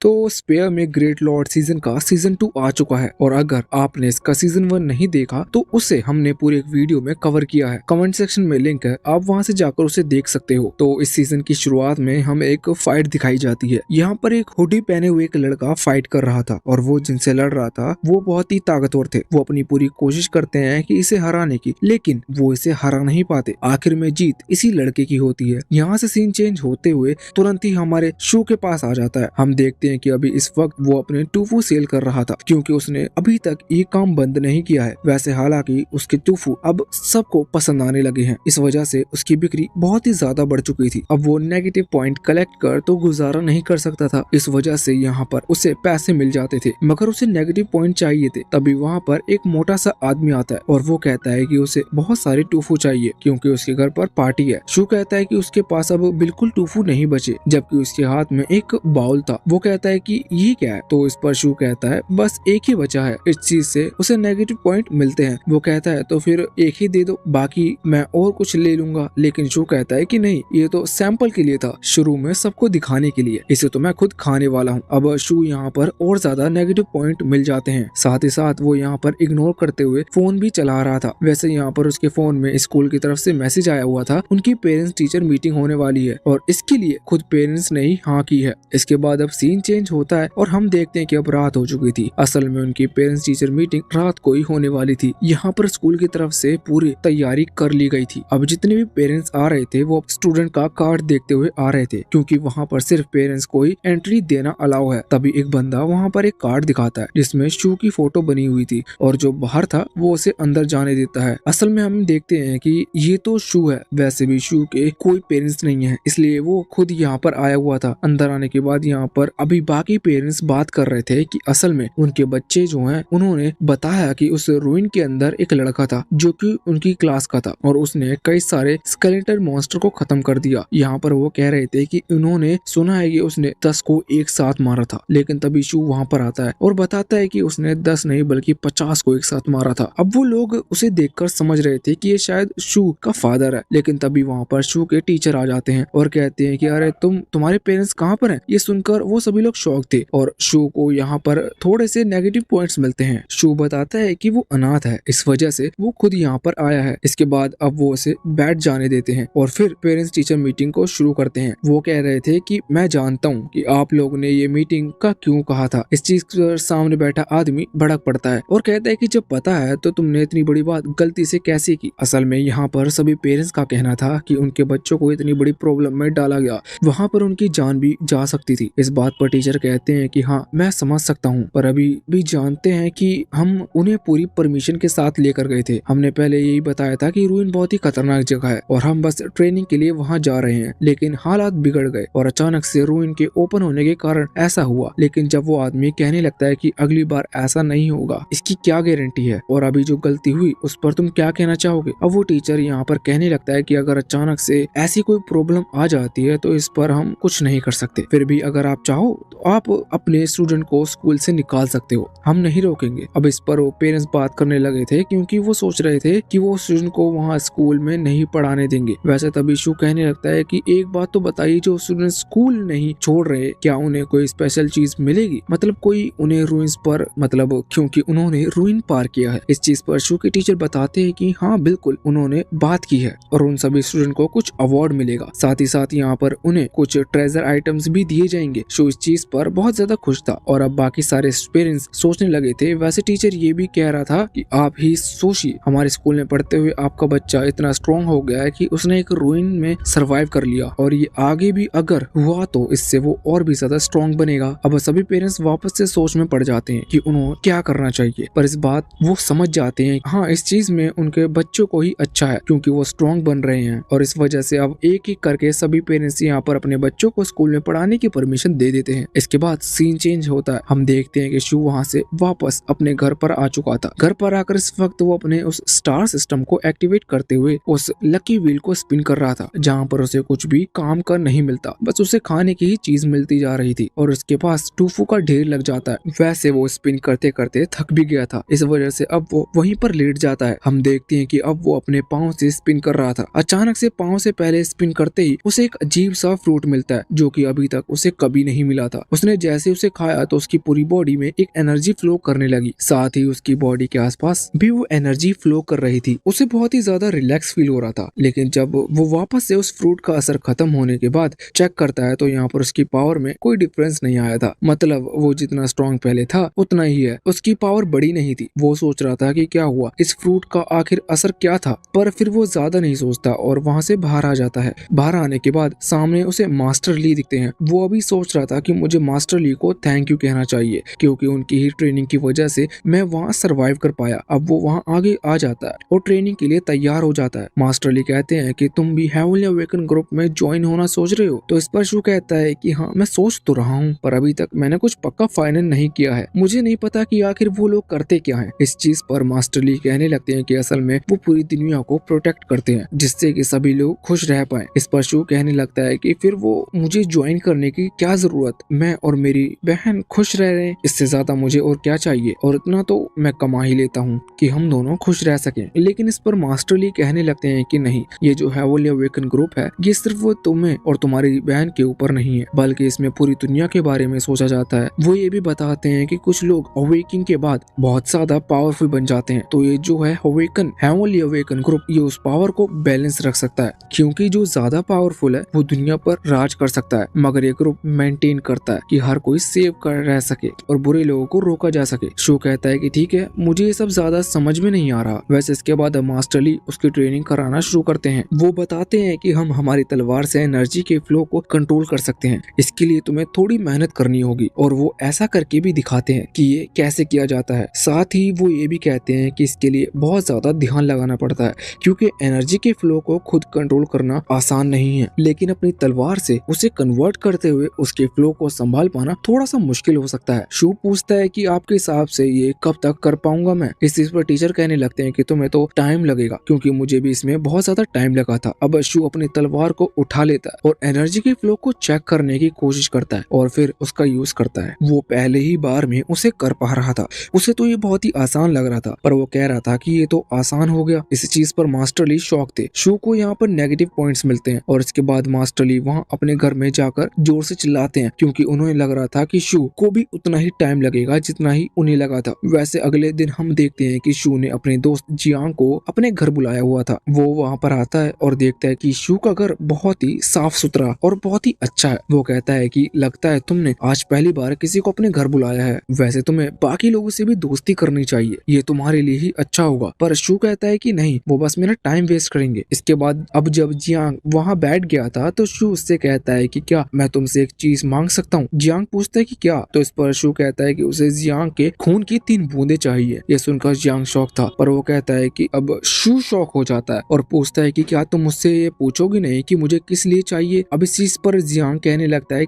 तो स्पेयर में great Lord season का सीजन 2 आ चुका है और अगर आपने इसका सीजन 1 नहीं देखा तो उसे हमने पूरे एक वीडियो में कवर किया है। कमेंट सेक्शन में लिंक है, आप वहां से जाकर उसे देख सकते हो। तो इस सीजन की शुरुआत में हमें एक फाइट दिखाई जाती है। यहाँ पर एक हुडी पहने हुए एक लड़का फाइट कर रहा था और वो जिनसे लड़ रहा था वो बहुत ही ताकतवर थे। वो अपनी पूरी कोशिश करते हैं कि इसे हराने की, लेकिन वो इसे हरा नहीं पाते। आखिर में जीत इसी लड़के की होती है। यहाँ से सीन चेंज होते हुए तुरंत ही हमारे शू के पास आ जाता है। हम देखते हैं कि अभी इस वक्त वो अपने टूफू सेल कर रहा था क्योंकि उसने अभी तक ये काम बंद नहीं किया है। वैसे हालांकि उसके टूफू अब सबको पसंद आने लगे हैं, इस वजह से उसकी बिक्री बहुत ही ज्यादा बढ़ चुकी थी। अब वो नेगेटिव पॉइंट कलेक्ट कर तो गुजारा नहीं कर सकता था, इस वजह से यहाँ पर उसे पैसे मिल जाते थे, मगर उसे नेगेटिव पॉइंट चाहिए थे। तभी वहाँ पर एक मोटा सा आदमी आता है और वो कहता है कि उसे बहुत सारे टूफू चाहिए क्योंकि उसके घर पर पार्टी है। शू कहता है कि उसके पास अब बिल्कुल टूफू नहीं बचे, जबकि उसके हाथ में एक बाउल था। वो कहता है कि ये क्या है, तो इस पर शू कहता है बस एक ही बचा है, इस चीज से उसे नेगेटिव पॉइंट मिलते हैं। वो कहता है तो फिर एक ही दे दो, बाकी मैं और कुछ ले लूंगा। लेकिन शू कहता है कि नहीं, ये तो सैंपल के लिए था, शुरू में सबको दिखाने के लिए, इसे तो मैं खुद खाने वाला हूँ। अब शू यहाँ पर और ज्यादा नेगेटिव पॉइंट मिल जाते हैं। साथ ही साथ वो यहाँ पर इग्नोर करते हुए फोन भी चला रहा था। वैसे यहाँ पर उसके फोन में स्कूल की तरफ से मैसेज आया हुआ था, उनकी पेरेंट्स टीचर मीटिंग होने वाली है और इसके लिए खुद पेरेंट्स ने ही हाँ की है। इसके बाद अब सीन चेंज होता है और हम देखते हैं कि अब रात हो चुकी थी। असल में उनकी पेरेंट्स टीचर मीटिंग रात को ही होने वाली थी। यहाँ पर स्कूल की तरफ से पूरी तैयारी कर ली गई थी। अब जितने भी पेरेंट्स आ रहे थे वो स्टूडेंट का कार्ड देखते हुए आ रहे थे क्योंकि वहाँ पर सिर्फ पेरेंट्स को ही एंट्री देना अलाउ है। तभी एक बंदा वहाँ पर एक कार्ड दिखाता है जिसमें शू की फोटो बनी हुई थी और जो बाहर था वो उसे अंदर जाने देता है। असल में हम देखते हैं कि ये तो शू है, वैसे भी शू के कोई पेरेंट्स नहीं है, इसलिए वो खुद यहाँ पर आया हुआ था। अंदर आने के बाद यहाँ पर अभी बाकी पेरेंट्स बात कर रहे थे कि असल में उनके बच्चे जो हैं उन्होंने बताया कि उस रूइन के अंदर एक लड़का था जो कि उनकी क्लास का था और उसने कई सारे स्केलेटन मॉन्स्टर को खत्म कर दिया। यहाँ पर वो कह रहे थे कि उन्होंने सुना है कि उसने 10 को एक साथ मारा था, लेकिन तभी शू वहाँ पर आता है और बताता है कि उसने 10 नहीं बल्कि 50 को एक साथ मारा था। अब वो लोग उसे देखकर समझ रहे थे कि ये शायद शू का फादर है, लेकिन तभी वहाँ पर शू के टीचर आ जाते हैं और कहते हैं कि अरे तुम्हारे पेरेंट्स कहाँ पर हैं। ये सुनकर वो सभी लोग शॉक थे और शू को यहाँ पर थोड़े से नेगेटिव पॉइंट्स मिलते हैं। शू बताता है कि वो अनाथ है, इस वजह से वो खुद यहाँ पर आया है। इसके बाद अब वो उसे बैठ जाने देते हैं और फिर पेरेंट्स टीचर मीटिंग को शुरू करते हैं। वो कह रहे थे कि मैं जानता हूँ कि आप लोगों ने ये मीटिंग का क्यों कहा था। इस चीज पर सामने बैठा आदमी भड़क पड़ता है और कहता है कि जब पता है तो तुमने इतनी बड़ी बात गलती से कैसे की। असल में यहाँ पर सभी पेरेंट्स का कहना था कि उनके बच्चों को इतनी बड़ी प्रॉब्लम में डाला गया, वहाँ पर उनकी जान भी जा सकती थी। इस बात पर टीचर कहते हैं कि हाँ मैं समझ सकता हूँ, पर अभी भी जानते हैं कि हम उन्हें पूरी परमिशन के साथ लेकर गए थे। हमने पहले यही बताया था कि रूइन बहुत ही खतरनाक जगह है और हम बस ट्रेनिंग के लिए वहाँ जा रहे हैं, लेकिन हालात बिगड़ गए और अचानक से रूइन के ओपन होने के कारण ऐसा हुआ। लेकिन जब वो आदमी कहने लगता है कि अगली बार ऐसा नहीं होगा, इसकी क्या गारंटी है, और अभी जो गलती हुई उस पर तुम क्या कहना चाहोगे। अब वो टीचर यहाँ पर कहने लगता है कि अगर अचानक से ऐसी कोई प्रॉब्लम आ जाती है तो इस पर हम कुछ नहीं कर सकते, फिर भी अगर आप चाहो तो आप अपने स्टूडेंट को स्कूल से निकाल सकते हो, हम नहीं रोकेंगे। अब इस पर वो पेरेंट्स बात करने लगे थे क्योंकि वो सोच रहे थे कि वो स्टूडेंट को वहाँ स्कूल में नहीं पढ़ाने देंगे। वैसे तभी शू कहने लगता है कि एक बात तो बताइए, जो स्टूडेंट स्कूल नहीं छोड़ रहे क्या उन्हें कोई स्पेशल चीज मिलेगी, मतलब कोई उन्हें रूइंस पर, मतलब क्योंकि उन्होंने रूइन पार किया है। इस चीज पर शू के टीचर बताते हैं कि हाँ बिल्कुल उन्होंने बात की है और उन सभी स्टूडेंट को कुछ अवार्ड मिलेगा, साथ ही साथ यहाँ पर उन्हें कुछ ट्रेजर आइटम्स भी दिए जाएंगे। शू इस चीज पर बहुत ज्यादा खुश था और अब बाकी सारे पेरेंट्स सोचने लगे थे। वैसे टीचर ये भी कह रहा था कि आप ही सोचिए, हमारे स्कूल में पढ़ते हुए आपका बच्चा इतना स्ट्रॉन्ग हो गया है कि उसने एक रूइन में सरवाइव कर लिया और ये आगे भी अगर हुआ तो इससे वो और भी ज्यादा स्ट्रॉन्ग बनेगा। अब सभी पेरेंट्स वापस से सोच में पड़ जाते हैं कि उन्हें क्या करना चाहिए, पर इस बात वो समझ जाते हैं हाँ इस चीज में उनके बच्चों को ही अच्छा है क्योंकि वो स्ट्रॉन्ग बन रहे हैं, और इस वजह से अब एक एक करके सभी पेरेंट्स यहाँ पर अपने बच्चों को स्कूल में पढ़ाने की परमिशन दे देते हैं। इसके बाद सीन चेंज होता है। हम देखते हैं कि शू वहाँ से वापस अपने घर पर आ चुका था। घर पर आकर इस वक्त वो अपने उस स्टार सिस्टम को एक्टिवेट करते हुए उस लकी व्हील को स्पिन कर रहा था, जहाँ पर उसे कुछ भी काम का नहीं मिलता, बस उसे खाने की ही चीज मिलती जा रही थी और उसके पास टूफू का ढेर लग जाता है। वैसे वो स्पिन करते करते थक भी गया था, इस वजह से अब वो वहीं पर लेट जाता है। हम देखते हैं कि अब वो अपने पाँव से स्पिन कर रहा था। अचानक से पाँव से पहले स्पिन करते ही उसे एक अजीब सा फ्रूट मिलता है जो कि अभी तक उसे कभी नहीं मिला था। उसने जैसे उसे खाया तो उसकी पूरी बॉडी में एक एनर्जी फ्लो करने लगी, साथ ही उसकी बॉडी के आसपास भी वो एनर्जी फ्लो कर रही थी। उसे बहुत ही ज्यादा रिलैक्स फील हो रहा था। लेकिन जब वो वापस से उस फ्रूट का असर खत्म होने के बाद चेक करता है तो यहाँ पर उसकी पावर में कोई डिफरेंस नहीं आया था। मतलब वो जितना स्ट्रॉन्ग पहले था उतना ही है, उसकी पावर बड़ी नहीं थी। वो सोच रहा था कि क्या हुआ, इस फ्रूट का आखिर असर क्या था, पर फिर वो ज्यादा नहीं सोचता और वहाँ से बाहर आ जाता है। बाहर आने के बाद सामने उसे मास्टर ली दिखते हैं। वो अभी सोच रहा था कि मुझे मास्टर ली को थैंक यू कहना चाहिए, क्योंकि उनकी ही ट्रेनिंग की वजह से मैं वहाँ सरवाइव कर पाया। अब वो वहाँ आगे आ जाता है और ट्रेनिंग के लिए तैयार हो जाता है। मास्टर ली कहते हैं कि तुम भी हेवनली अवेकन ग्रुप में ज्वाइन होना सोच रहे हो, तो इस पर शू कहता है कि हाँ मैं सोच तो रहा हूँ, पर अभी तक मैंने कुछ पक्का फाइनल नहीं किया है। मुझे नहीं पता कि आखिर वो लोग करते क्या है। इस चीज पर मास्टर ली कहने लगते हैं कि असल में वो पूरी दुनिया को प्रोटेक्ट करते हैं, जिससे कि सभी लोग खुश रह पाए। इस पर शू कहने लगता है कि फिर वो मुझे ज्वाइन करने की क्या जरूरत, मैं और मेरी बहन खुश रह रहे हैं, इससे ज्यादा मुझे और क्या चाहिए, और इतना तो मैं कमा ही लेता हूँ कि हम दोनों खुश रह सकें। लेकिन इस पर मास्टर ली कहने लगते हैं कि नहीं, ये जो हेवनली अवेकन ग्रुप है ये सिर्फ वो तुम्हें और तुम्हारी बहन के ऊपर नहीं है, बल्कि इसमें पूरी दुनिया के बारे में सोचा जाता है। वो ये भी बताते हैं कि कुछ लोग अवेकिंग के बाद बहुत ज्यादा पावरफुल बन जाते हैं, तो ये जो है अवेकन हेवनली अवेकन ग्रुप ये उस पावर को बैलेंस रख सकता है, क्योंकि जो ज्यादा पावरफुल है वो दुनिया पर राज कर सकता है, मगर ये ग्रुप मेंटेन करता है कि हर कोई सेव कर रह सके और बुरे लोगों को रोका जा सके। शो कहता है कि ठीक है, मुझे ये सब ज्यादा समझ में नहीं आ रहा। वैसे इसके बाद मास्टर ली उसकी ट्रेनिंग कराना शुरू करते हैं। वो बताते हैं कि हम हमारी तलवार से एनर्जी के फ्लो को कंट्रोल कर सकते हैं, इसके लिए तुम्हें थोड़ी मेहनत करनी होगी, और वो ऐसा करके भी दिखाते हैं कि ये कैसे किया जाता है। साथ ही वो ये भी कहते हैं कि इसके लिए बहुत ज्यादा ध्यान लगाना पड़ता है, क्योंकि एनर्जी के फ्लो को खुद कंट्रोल करना आसान नहीं है, लेकिन अपनी तलवार से उसे कन्वर्ट करते हुए उसके फ्लो को संभाल पाना थोड़ा सा मुश्किल हो सकता है। शू पूछता है कि आपके हिसाब से ये कब तक कर पाऊंगा मैं। इस चीज पर टीचर कहने लगते हैं कि तुम्हें तो टाइम लगेगा, क्योंकि मुझे भी इसमें बहुत ज्यादा टाइम लगा था। अब शू अपनी तलवार को उठा लेता है और एनर्जी के फ्लो को चेक करने की कोशिश करता है और फिर उसका यूज करता है। वो पहले ही बार में उसे कर पा रहा था, उसे तो ये बहुत ही आसान लग रहा था, पर वो कह रहा था कि ये तो आसान हो गया। इस चीज पर मास्टर ली शॉक थे। शू को यहाँ पर नेगेटिव पॉइंट्स मिलते हैं और इसके बाद मास्टर ली वहाँ अपने घर में जाकर जोर से चिल्लाते हैं, क्योंकि उन्हें लग रहा था कि शू को भी उतना ही टाइम लगेगा जितना ही उन्हें लगा था। वैसे अगले दिन हम देखते हैं कि शू ने अपने दोस्त जियांग को अपने घर बुलाया हुआ था। वो वहाँ पर आता है और देखता है कि शू का घर बहुत ही साफ सुथरा और बहुत ही अच्छा है। वो कहता है कि लगता है तुमने आज पहली बार किसी को अपने घर बुलाया है, वैसे तुम्हें बाकी लोगों से भी दोस्ती करनी चाहिए, ये तुम्हारे लिए ही अच्छा होगा। पर शू कहता है कि नहीं, वो बस मेरा टाइम वेस्ट करेंगे। इसके बाद अब जब जियांग वहाँ बैठ गया था तो शू उससे कहता है कि क्या मैं तुमसे एक चीज मांग सकता हूँ। जियांग पूछता है कि क्या, तो इस पर शू कहता है कि उसे जियांग के खून की 3 बूंदे चाहिए। ये सुनकर जियांग शौक था, पर वो कहता है कि अब शू शौक हो जाता है और पूछता है कि क्या तुम मुझसे ये पूछोगे नहीं कि मुझे किस लिए चाहिए। अब इस चीज पर जियांग कहने लगता है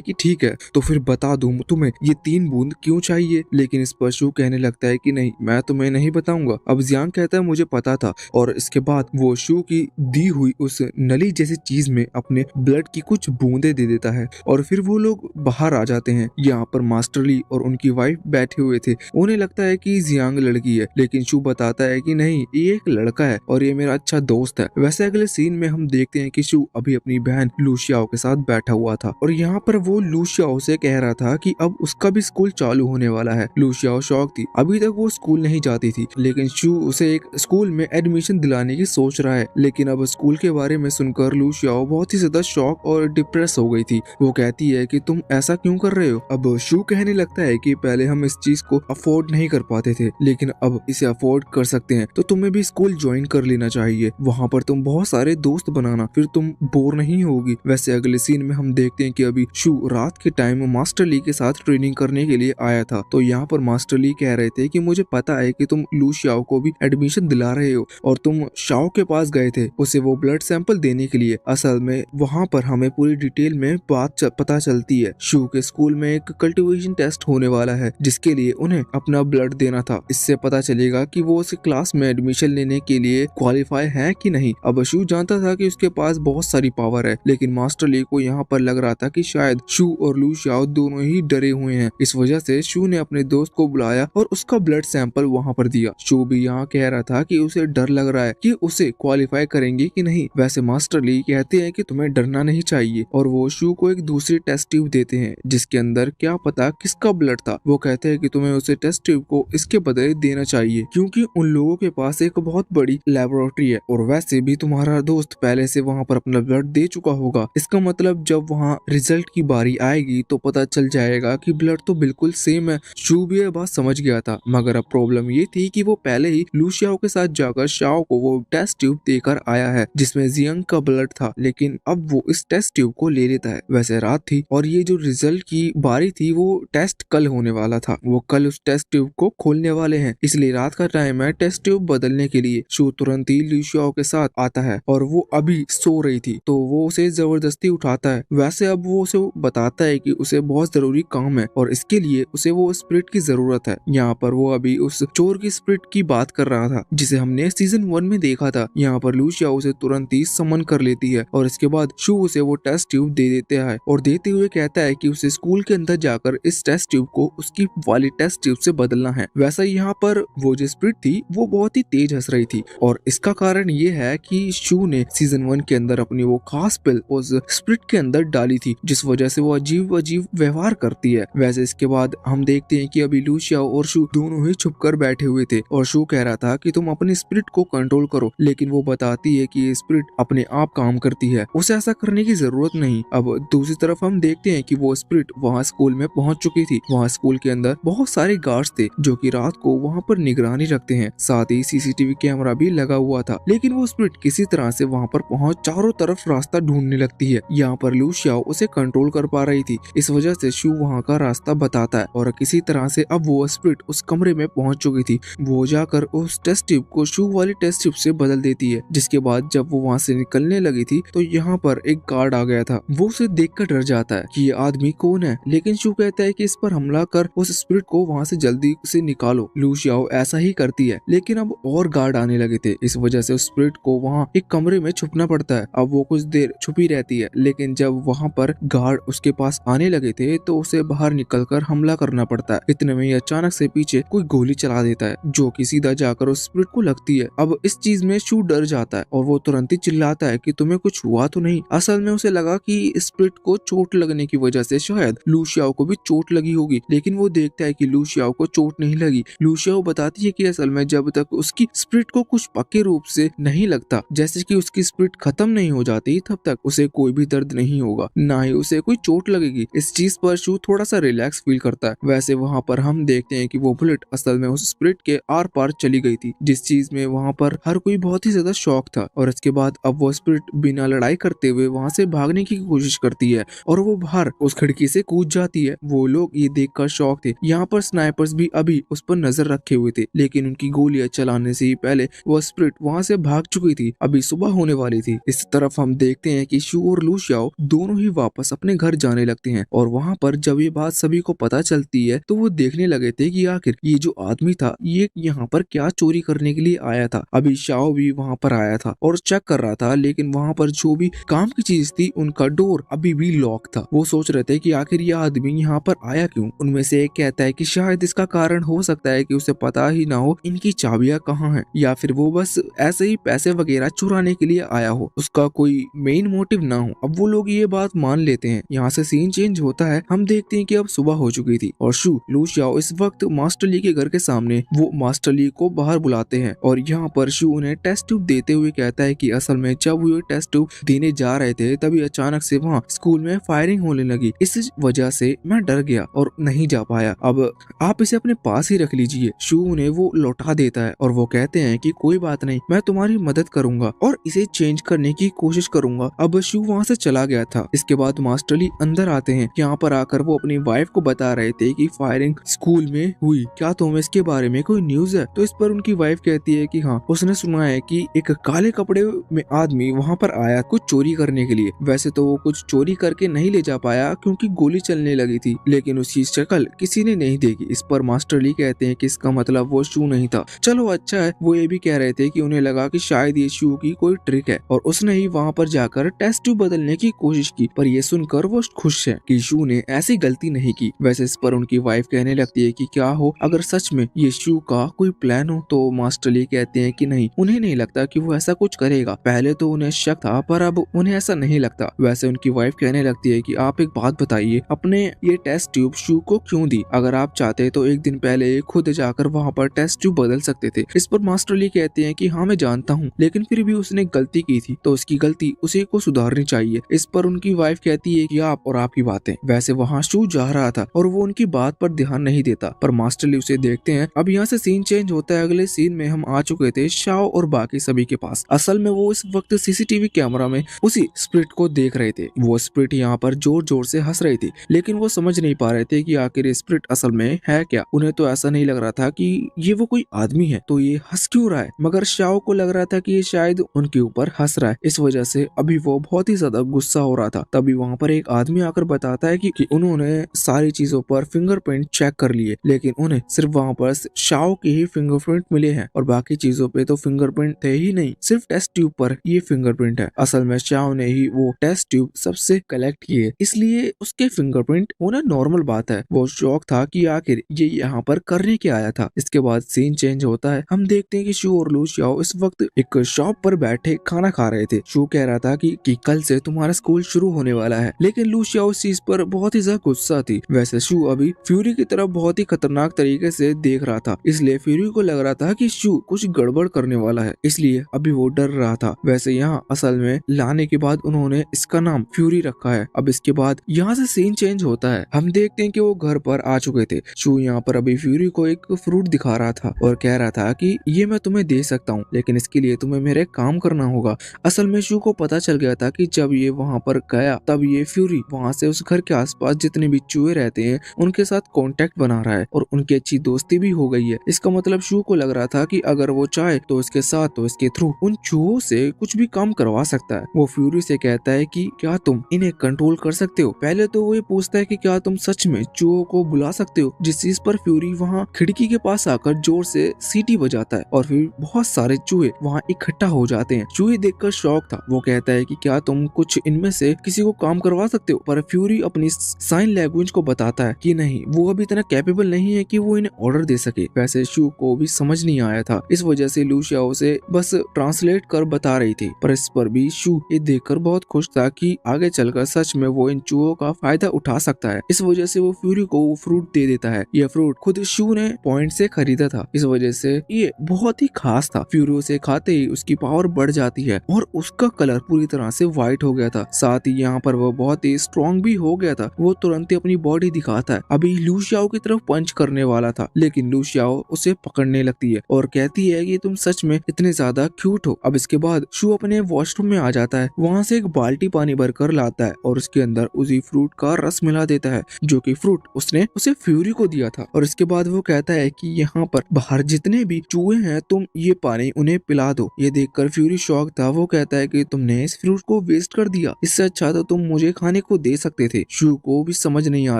कि ठीक है। तो फिर बता दूं तुम्हें ये 3 बूंद क्यों चाहिए, लेकिन इस पर शू कहने लगता है कि नहीं, मैं तुम्हें नहीं बताऊंगा। अब जियांग कहता है मुझे पता था, और इसके बाद वो शू की दी हुई उस नली जैसी चीज में अपने ब्लड की कुछ बूंदे दे देता है और फिर वो लोग बाहर आ जाते हैं। यहाँ पर मास्टर ली और उनकी वाइफ बैठे हुए थे। उन्हें लगता है कि जियांग लड़की है, लेकिन शू बताता है कि नहीं, ये एक लड़का है और ये मेरा अच्छा दोस्त है। वैसे अगले सीन में हम देखते हैं कि शू अभी अपनी बहन लूशियाओ के साथ बैठा हुआ था और यहाँ पर वो लूशियाओ से कह रहा था कि अब उसका भी स्कूल चालू होने वाला है। लूशियाओ शौक थी, अभी तक वो स्कूल नहीं जाती थी, लेकिन शू उसे एक स्कूल में एडमिशन दिलाने की सोच रहा है। लेकिन अब स्कूल के बारे में सुनकर लूशियाओ बहुत ही ज्यादा शॉक और डिप्रेस हो गई थी। वो कहती है कि तुम ऐसा क्यों कर रहे हो। अब शू कहने लगता है कि पहले हम इस चीज को अफोर्ड नहीं कर पाते थे, लेकिन अब इसे अफोर्ड कर सकते हैं, तो तुम्हें भी स्कूल ज्वाइन कर लेना चाहिए। वहाँ पर तुम बहुत सारे दोस्त बनाना, फिर तुम बोर नहीं होगी। वैसे अगले सीन में हम देखते हैं कि अभी शू रात के टाइम मास्टर ली के साथ ट्रेनिंग करने के लिए आया था। तो यहाँ पर मास्टर ली कह रहे थे कि मुझे पता है कि तुम लू शाओ को भी एडमिशन दिला रहे हो और तुम शाओ के पास गए थे उसे वो ब्लड सैंपल देने के लिए। असल में वहाँ पर हमें पूरी डिटेल में बात पता चलती है। शू के स्कूल में एक कल्टीवेशन टेस्ट होने वाला है, जिसके लिए उन्हें अपना ब्लड देना था। इससे पता चलेगा कि वो उस क्लास में एडमिशन लेने के लिए क्वालिफाई है कि नहीं। अब शू जानता था कि उसके पास बहुत सारी पावर है, लेकिन मास्टर ली को यहाँ पर लग रहा था कि शायद शू और लू शाओ दोनों ही डरे हुए हैं। इस वजह से शू ने अपने दोस्त को बुलाया और उसका ब्लड सैंपल वहाँ पर दिया। शू भी यहाँ कह रहा था कि उसे डर लग रहा है कि उसे क्वालिफाई करेंगे कि नहीं। वैसे मास्टर ली कहते हैं कि तुम्हें डरना नहीं चाहिए और वो शू को एक दूसरी टेस्ट ट्यूब देते हैं जिसके अंदर क्या पता किसका ब्लड था। वो कहते हैं कि तुम्हें उसे टेस्ट ट्यूब को इसके बदले देना चाहिए क्योंकि उन लोगों के पास एक बहुत बड़ी लेबोरेटरी है और वैसे भी तुम्हारा दोस्त पहले से वहाँ पर अपना ब्लड दे चुका होगा। इसका मतलब जब वहाँ रिजल्ट की बारी आएगी तो पता चल जाएगा कि ब्लड तो बिल्कुल सेम है। शू भी ये बात समझ गया था मगर अब प्रॉब्लम ये थी कि वो पहले ही लूशियाओ के साथ जाकर शाओ को वो टेस्ट ट्यूब देकर आया है जिसमें जियांग का ब्लड था, लेकिन अब वो इस टेस्ट ट्यूब को ले लेता है। वैसे रात थी और ये जो रिजल्ट की बारी थी वो टेस्ट कल होने वाला था। वो कल उस टेस्ट ट्यूब को खोलने वाले हैं, इसलिए रात का टाइम है। टेस्ट ट्यूब बदलने के लिए शू तुरंत ही लूशियाओ के साथ आता है और वो अभी सो रही थी तो वो उसे जबरदस्ती उठाता है। वैसे अब वो उसे बताता है कि उसे बहुत जरूरी काम है और इसके लिए उसे वो स्पिरिट की जरूरत है। यहाँ पर वो अभी उस चोर की स्पिरिट की बात कर रहा था जिसे हमने सीजन 1 में देखा था। यहाँ पर लूशिया उसे तुरंत ही समन कर लेती है और इसके बाद शू उसे वो टेस्ट ट्यूब दे देता है और देते हुए कहता है कि उसे स्कूल के अंदर जाकर इस टेस्ट ट्यूब को उसकी वाली टेस्ट ट्यूब से बदलना है। वैसा यहाँ पर वो जो स्पिरिट थी वो बहुत ही तेज हंस रही थी और इसका कारण ये है कि शू ने सीजन 1 के अंदर अपनी वो खास पिल उस स्पिरिट के अंदर डाली थी जिस वजह से वो अजीब अजीब व्यवहार करती है। वैसे इसके बाद हम देखते हैं कि अभी लूशिया और शू दोनों ही छुपकर बैठे हुए थे और शू कह रहा था कि तुम अपनी स्पिरिट को कंट्रोल करो, लेकिन वो बताती है कि ये स्पिरिट अपने आप काम करती है, उसे ऐसा करने की जरूरत नहीं। अब दूसरी तरफ हम देखते हैं कि वो स्पिरिट वहाँ स्कूल में पहुंच चुकी थी। वहाँ स्कूल के अंदर बहुत सारे गार्ड्स थे जो कि रात को वहाँ पर निगरानी रखते हैं, साथ ही सीसीटीवी कैमरा भी लगा हुआ था। लेकिन वो स्पिरिट किसी तरह से वहाँ पर पहुंच चारों तरफ रास्ता ढूंढने लगती है। यहाँ पर लूशिया उसे कंट्रोल कर पा रही थी, इस वजह से शू वहाँ का रास्ता बताता है और किसी तरह से अब वो स्पिरिट उस कमरे में पहुंच चुकी थी। वो जाकर उस टेस्ट ट्यूब को शू वाली टेस्ट ट्यूब से बदल देती है। जिसके बाद जब वो वहाँ से निकलने लगी थी तो यहाँ पर एक गार्ड आ गया था। वो उसे देखकर डर जाता है कि ये आदमी कौन है, लेकिन शू कहता है कि इस पर हमला कर उस स्पिरिट को वहाँ से जल्दी से निकालो। लूशियाओ ऐसा ही करती है, लेकिन अब और गार्ड आने लगे थे, इस वजह से उस स्पिरिट को वहाँ एक कमरे में छुपना पड़ता है। अब वो कुछ देर छुपी रहती है, लेकिन जब वहाँ पर गार्ड उसके पास आने लगे थे तो उसे बाहर निकलकर हमला करना पड़ता है। इतने में ही अचानक से पीछे कोई गोली चला देता है जो कि सीधा जाकर उस स्पिरिट को लगती है। अब इस चीज में शू डर जाता है और वो तुरंत ही चिल्लाता है कि तुम्हें कुछ हुआ तो नहीं। असल में उसे लगा कि स्पिरिट को चोट लगने की वजह से शायद लूशियाओ को भी चोट लगी होगी, लेकिन वो देखता है कि लूशियाओ को चोट नहीं लगी। लूशियाओ बताती है कि असल में जब तक उसकी स्पिरिट को कुछ पक्के रूप से नहीं लगता, जैसे कि उसकी स्पिरिट खत्म नहीं हो जाती, तब तक उसे कोई भी दर्द नहीं होगा, ना ही उसे कोई चोट लगेगी। इस चीज पर शू थोड़ा सा रिलैक्स फील करता है। वैसे वहाँ पर हम देखते हैं कि वो बुलेट असल में उस स्पिरिट के आर पार चली गई थी, जिस चीज में वहाँ पर हर कोई बहुत ही ज्यादा शॉक था। और इसके बाद अब वो स्पिरिट बिना लड़ाई करते हुए वहाँ से भागने की कोशिश करती है और वो बाहर उस खिड़की से कूद जाती है। वो लोग ये देखकर शॉक थे। यहाँ पर स्नाइपर्स भी अभी उस पर नजर रखे हुए थे, लेकिन उनकी गोलियां चलाने से ही पहले वो स्पिरिट वहाँ से भाग चुकी थी। अभी सुबह होने वाली थी। इस तरफ हम देखते हैं कि शू और लूशियाओ दोनों ही वापस अपने घर जाने लगते हैं और वहाँ पर जब ये बात सभी को पता चलती है तो वो देखने लगे थे कि आखिर ये जो आदमी था ये यहाँ पर क्या चोरी करने के लिए आया था। अभी शाओ भी वहाँ पर आया था और चेक कर रहा था, लेकिन वहाँ पर जो भी काम की चीज थी उनका डोर अभी भी लॉक था। वो सोच रहे थे कि आखिर ये आदमी यहाँ पर आया क्यों। उनमें से एक कहता है कि शायद इसका कारण हो सकता है कि उसे पता ही ना हो इनकी चाबियां कहाँ हैं, या फिर वो बस ऐसे ही पैसे वगैरह चुराने के लिए आया हो, उसका कोई मेन मोटिव ना हो। अब वो लोग ये बात मान लेते हैं। यहाँ से सीन चेंज होता है। हम देखते हैं कि अब सुबह हो चुकी थी और शू लूशियाओ इस वक्त मास्टर ली के घर के सामने वो मास्टर ली को बाहर बुलाते हैं और यहाँ पर शू उन्हें टेस्ट ट्यूब देते हुए कहता है कि असल में जब वो टेस्ट ट्यूब देने जा रहे थे तभी अचानक से वहाँ स्कूल में फायरिंग होने लगी, इस वजह से मैं डर गया और नहीं जा पाया। अब आप इसे अपने पास ही रख लीजिए। शू उन्हें वो लौटा देता है और वो कहते हैं कि कोई बात नहीं, मैं तुम्हारी मदद करूंगा और इसे चेंज करने की कोशिश करूंगा। अब शू वहाँ से चला गया था। इसके बाद मास्टर ली अंदर आते हैं। यहाँ पर आकर वो अपनी वाइफ को बता रहे थे कि फायरिंग स्कूल में हुई, क्या तुम्हें इसके बारे में कोई न्यूज है। तो इस पर उनकी वाइफ कहती है कि हाँ, उसने सुना है कि एक काले कपड़े में आदमी वहाँ पर आया कुछ चोरी करने के लिए। वैसे तो वो कुछ चोरी करके नहीं ले जा पाया क्योंकि गोली चलने लगी थी, लेकिन उसकी शक्ल किसी ने नहीं देखी। इस पर मास्टर ली कहते हैं कि इसका मतलब वो शू नहीं था। चलो अच्छा है। वो ये भी कह रहे थे कि उन्हें लगा कि शायद ये शू की कोई ट्रिक है और उसने ही वहाँ पर जाकर टेस्ट ट्यूब बदलने की कोशिश की, पर ये सुनकर वो खुश है कि शू ने ऐसी गलती नहीं की। वैसे इस पर उनकी वाइफ कहने लगती है कि क्या हो अगर सच में ये शू का कोई प्लान हो। तो मास्टर ली कहते हैं कि नहीं, उन्हें नहीं लगता कि वो ऐसा कुछ करेगा। पहले तो उन्हें शक था पर अब उन्हें ऐसा नहीं नहीं लगता। वैसे उनकी वाइफ कहने लगती है कि आप एक बात बताइए, अपने ये टेस्ट ट्यूब शू को क्यों दी? अगर आप चाहते तो एक दिन पहले खुद जाकर वहाँ पर टेस्ट ट्यूब बदल सकते थे। इस पर मास्टर ली कहते हैं कि हाँ मैं जानता हूँ, लेकिन फिर भी उसने गलती की थी तो उसकी गलती उसे को सुधारनी चाहिए। इस पर उनकी वाइफ कहती है कि आप और आपकी बातें। वैसे वहाँ शू जा रहा था और वो उनकी बात पर ध्यान नहीं देता, पर मास्टर ली उसे देखते हैं। अब यहाँ से सीन चेंज होता है। अगले सीन में हम आ चुके थे शाओ और बाकी सभी के पास। असल में वो इस वक्त सीसीटीवी कैमरा में उसी स्प्रिट को देख रहे थे। वो स्प्रिट यहाँ पर जोर जोर से हंस रही थी, लेकिन वो समझ नहीं पा रहे थे कि आखिर स्प्रिट असल में है क्या। उन्हें तो ऐसा नहीं लग रहा था कि ये वो कोई आदमी है, तो ये हंस क्यों रहा है, मगर शाओ को लग रहा था कि ये शायद उनके ऊपर हंस रहा है। इस वजह से अभी वो बहुत ही ज्यादा गुस्सा हो रहा था। तभी वहाँ पर एक आदमी आकर बताता है कि उन्होंने सारी चीजों पर फिंगरप्रिंट चेक कर लिए, लेकिन उन्हें सिर्फ वहाँ पर शाओ के ही फिंगरप्रिंट मिले हैं और बाकी चीजों पे तो फिंगरप्रिंट थे ही नहीं, सिर्फ टेस्ट ट्यूब पर ये फिंगरप्रिंट है। असल में शाओ ने ही वो टेस्ट ट्यूब सबसे कलेक्ट किए, इसलिए उसके फिंगरप्रिंट होना नॉर्मल बात है। वो शौक था कि आखिर ये यहाँ पर करने क्या आया था। इसके बाद सीन चेंज होता है। हम देखते हैं कि शू और लू शाओ इस वक्त एक शॉप पर बैठे खाना खा रहे थे। शू कह रहा था कि कल से तुम्हारा स्कूल शुरू होने वाला है, लेकिन लू शाओ इस चीज पर बहुत ही ज्यादा गुस्सा थी। वैसे शू अभी फ्यूरी की तरफ बहुत ही खतरनाक तरीके से देख रहा था, इसलिए फ्यूरी को लग रहा था कि शू कुछ गड़बड़ करने वाला है, इसलिए अभी वो डर रहा था। वैसे यहाँ असल में लाने के बाद उन्होंने इसका नाम फ्यूरी रखा है। अब इसके बाद यहाँ से सीन चेंज होता है। हम देखते हैं कि वो घर पर आ चुके थे। शू यहाँ पर अभी फ्यूरी को एक फ्रूट दिखा रहा था और कह रहा था कि ये मैं तुम्हें दे सकता हूँ, लेकिन इसके लिए तुम्हें मेरे काम करना होगा। असल में शू को पता चल गया था कि जब ये वहाँ पर गया तब ये फ्यूरी वहाँ से उस घर के आसपास जितने भी चूहे रहते हैं उनके साथ कांटेक्ट बना रहा है और उनकी अच्छी दोस्ती भी हो गई है। इसका मतलब शू को लग रहा था कि अगर वो चाहे तो इसके साथ तो इसके थ्रू उन चूहों से कुछ भी काम करवा सकता है। वो फ्यूरी से कहता है कि क्या तुम इन्हें कंट्रोल कर सकते हो? पहले तो वो ये पूछता है कि क्या तुम सच में चूहों को बुला सकते हो, जिस चीज पर फ्यूरी वहाँ खिड़की के पास आकर जोर से सीटी बजाता है और फिर बहुत सारे चूहे वहाँ इकट्ठा हो जाते हैं। चूहे देखकर शौक था। वो कहता है कि क्या तुम कुछ इनमें से किसी को काम करवा सकते हो, पर फ्यूरी अपनी साइन लैंग्वेज को बताता है कि नहीं, वो अभी इतना कैपेबल नहीं है कि वो इन्हें ऑर्डर दे सके। वैसे शू को भी समझ नहीं आया था, इस वजह से लू शाओ से बस ट्रांसलेट कर बता रही थी, पर इस पर भी शू ये देखकर बहुत खुश था कि आगे चलकर सच में वो इन चूहों का फायदा उठा सकता है। इस वजह से वो फ्यूरी को वो फ्रूट दे देता है। यह फ्रूट खुद शू ने पॉइंट से खरीदा था, इस वजह से ये बहुत ही खास था। फ्यूरी उसे खाते ही उसकी पावर बढ़ जाती है और उसका कलर पूरी तरह से व्हाइट हो गया था। साथ ही यहाँ पर वो बहुत ही स्ट्रॉन्ग भी हो गया था। वो तुरंत ही अपनी बॉडी दिखाता है। अभी लू शाओ की तरफ पंच करने वाला था, लेकिन लू शाओ उसे पकड़ने लगती है और कहती है कि तुम सच में इतने ज्यादा क्यूट हो। अब इसके बाद शू अपने वॉशरूम में आ जाता है। वहाँ से एक बाल्टी पानी भरकर लाता है और उसके अंदर उसी फ्रूट का रस मिला देता है, जो कि फ्रूट उसने उसे फ्यूरी को दिया था। और इसके बाद वो कहता है कि यहाँ पर बाहर जितने भी चूहे हैं तुम ये पानी उन्हें पिला दो। ये देखकर फ्यूरी शॉक था। वो कहता है कि तुमने इस फ्रूट को वेस्ट कर दिया, इससे अच्छा तो तुम मुझे खाने को दे सकते थे। शू को भी समझ नहीं आ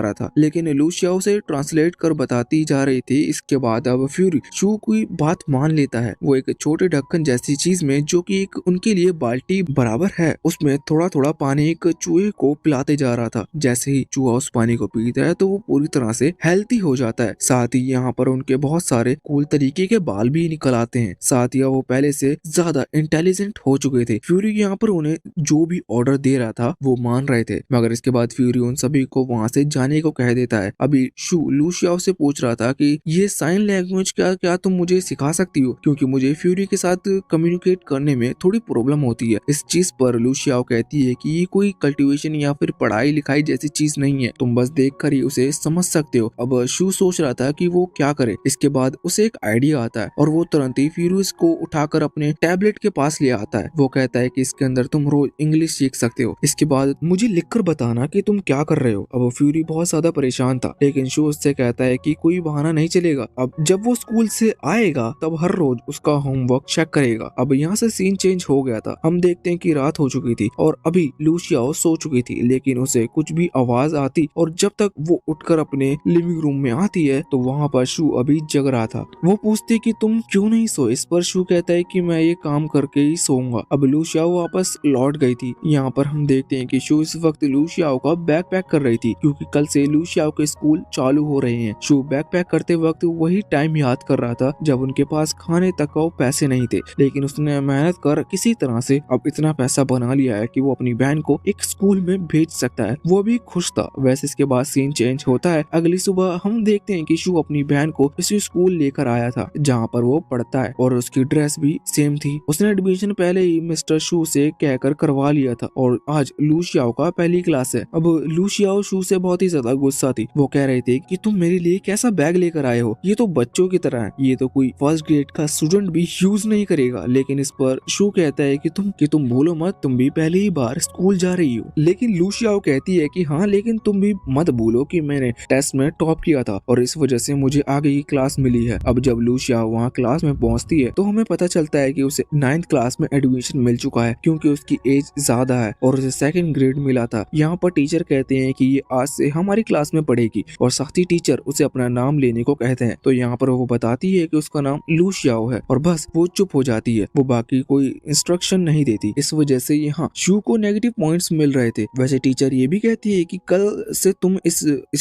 रहा था, लेकिन लू शाओ से ट्रांसलेट कर बताती जा रही थी। इसके बाद अब फ्यूरी शू की बात मान लेता है। वो एक छोटे ढक्कन जैसी चीज में, जो कि एक उनके लिए बाल्टी बराबर है, उसमें थोड़ा थोड़ा पानी एक चूहे को पिलाते जा रहा था। जैसे ही चूहा उस पानी को पीता है तो वो पूरी तरह से हेल्थी हो जाता है। साथ ही यहाँ पर उनके बहुत सारे कूल तरीके के बाल भी निकल आते हैं। साथ ही वो पहले से ज्यादा इंटेलिजेंट हो चुके थे। फ्यूरी यहाँ पर उन्हें जो भी ऑर्डर दे रहा था वो मान रहे थे, मगर इसके बाद फ्यूरी उन सभी को वहाँ से जाने को कह देता है। अभी शू लू शाओ से पूछ रहा था कि ये साइन लैंग्वेज क्या तुम मुझे सिखा सकती हो, क्योंकि मुझे फ्यूरी के साथ कम्युनिकेट करने में थोड़ी प्रॉब्लम होती है। इस चीज पर लू शाओ कहती है कि ये कोई कल्टीवेशन या फिर पढ़ाई लिखाई जैसी चीज नहीं है, तुम बस देख कर ही उसे समझ सकते हो। अब शू सोच रहा था कि वो क्या करे। इसके बाद उसे एक आइडिया आता है और वो तुरंत ही फ्यूरी को उठाकर अपने टैबलेट के पास ले आता है। वो कहता है कि इसके अंदर तुम रोज इंग्लिश सीख सकते हो, इसके बाद मुझे लिखकर बताना कि तुम क्या कर रहे हो। अब फ्यूरी बहुत ज्यादा परेशान था, लेकिन शू उससे कहता है कि कोई बहाना नहीं चलेगा। अब जब वो स्कूल से आएगा तब हर रोज उसका होमवर्क चेक करेगा। अब यहाँ से सीन चेंज हो गया था। हम देखते हैं कि रात हो चुकी थी और अभी लू शाओ सो चुकी थी, लेकिन उसे कुछ भी आवाज आती और जब तक वो उठकर अपने लिविंग रूम में आती है तो वहाँ पर शू अभी जग रहा था। वो पूछती कि तुम क्यों नहीं सोए। इस पर शू कहता है कि मैं ये काम करके ही सोऊंगा। अब लू शाओ वापस लौट गई थी। यहाँ पर हम देखते हैं कि शू इस वक्त लू शाओ का बैग पैक कर रही थी, क्योंकि कल से लू शाओ के स्कूल चालू हो रहे हैं। शू बैग पैक करते वक्त वही टाइम याद कर रहा था जब उनके पास खाने तक पैसे नहीं थे, लेकिन उसने मेहनत कर किसी तरह से अब इतना पैसा बना लिया है कि वो अपनी बहन को एक स्कूल में भेज सकता है। वो भी खुश था। वैसे इसके बाद सीन चेंज होता है। अगली सुबह हम देखते हैं कि शू अपनी बहन को इसी स्कूल लेकर आया था जहाँ पर वो पढ़ता है और उसकी ड्रेस भी सेम थी। उसने एडमिशन पहले ही मिस्टर शू से कहकर करवा लिया था और आज लू शियाओ का पहली क्लास है। अब लू शियाओ शू से बहुत ही ज्यादा गुस्सा थी। वो कह रहे थे कि तुम मेरे लिए कैसा बैग लेकर आए हो, ये तो बच्चों की तरह है, ये तो कोई फर्स्ट ग्रेड का स्टूडेंट भी यूज नहीं करेगा। लेकिन इस पर शू कहता है कि तुम भूलो मत, तुम भी पहली ही बार स्कूल जा रही हो। लेकिन लू शियाओ कहती है कि हाँ, लेकिन तुम भी मत भूलो कि मैंने टेस्ट में टॉप किया था और इस वजह से मुझे आगे की क्लास मिली है। अब जब लू शियाओ वहाँ क्लास में पहुँचती है तो हमें पता चलता है कि उसे 9th क्लास में एडमिशन मिल चुका है क्योंकि उसकी एज ज्यादा है और उसे 2nd ग्रेड मिला था। यहाँ पर टीचर कहते हैं कि ये आज से हमारी क्लास में पढ़ेगी और साथ ही टीचर उसे अपना नाम लेने को कहते हैं। तो यहाँ पर वो बताती है कि उसका नाम लू शियाओ है और बस वो चुप हो जाती है। वो बाकी कोई इंस्ट्रक्शन नहीं देती। इस वजह से यहाँ शू को नेगेटिव पॉइंट्स मिल रहे थे। वैसे टीचर ये भी कहती है कि कल से तुम इस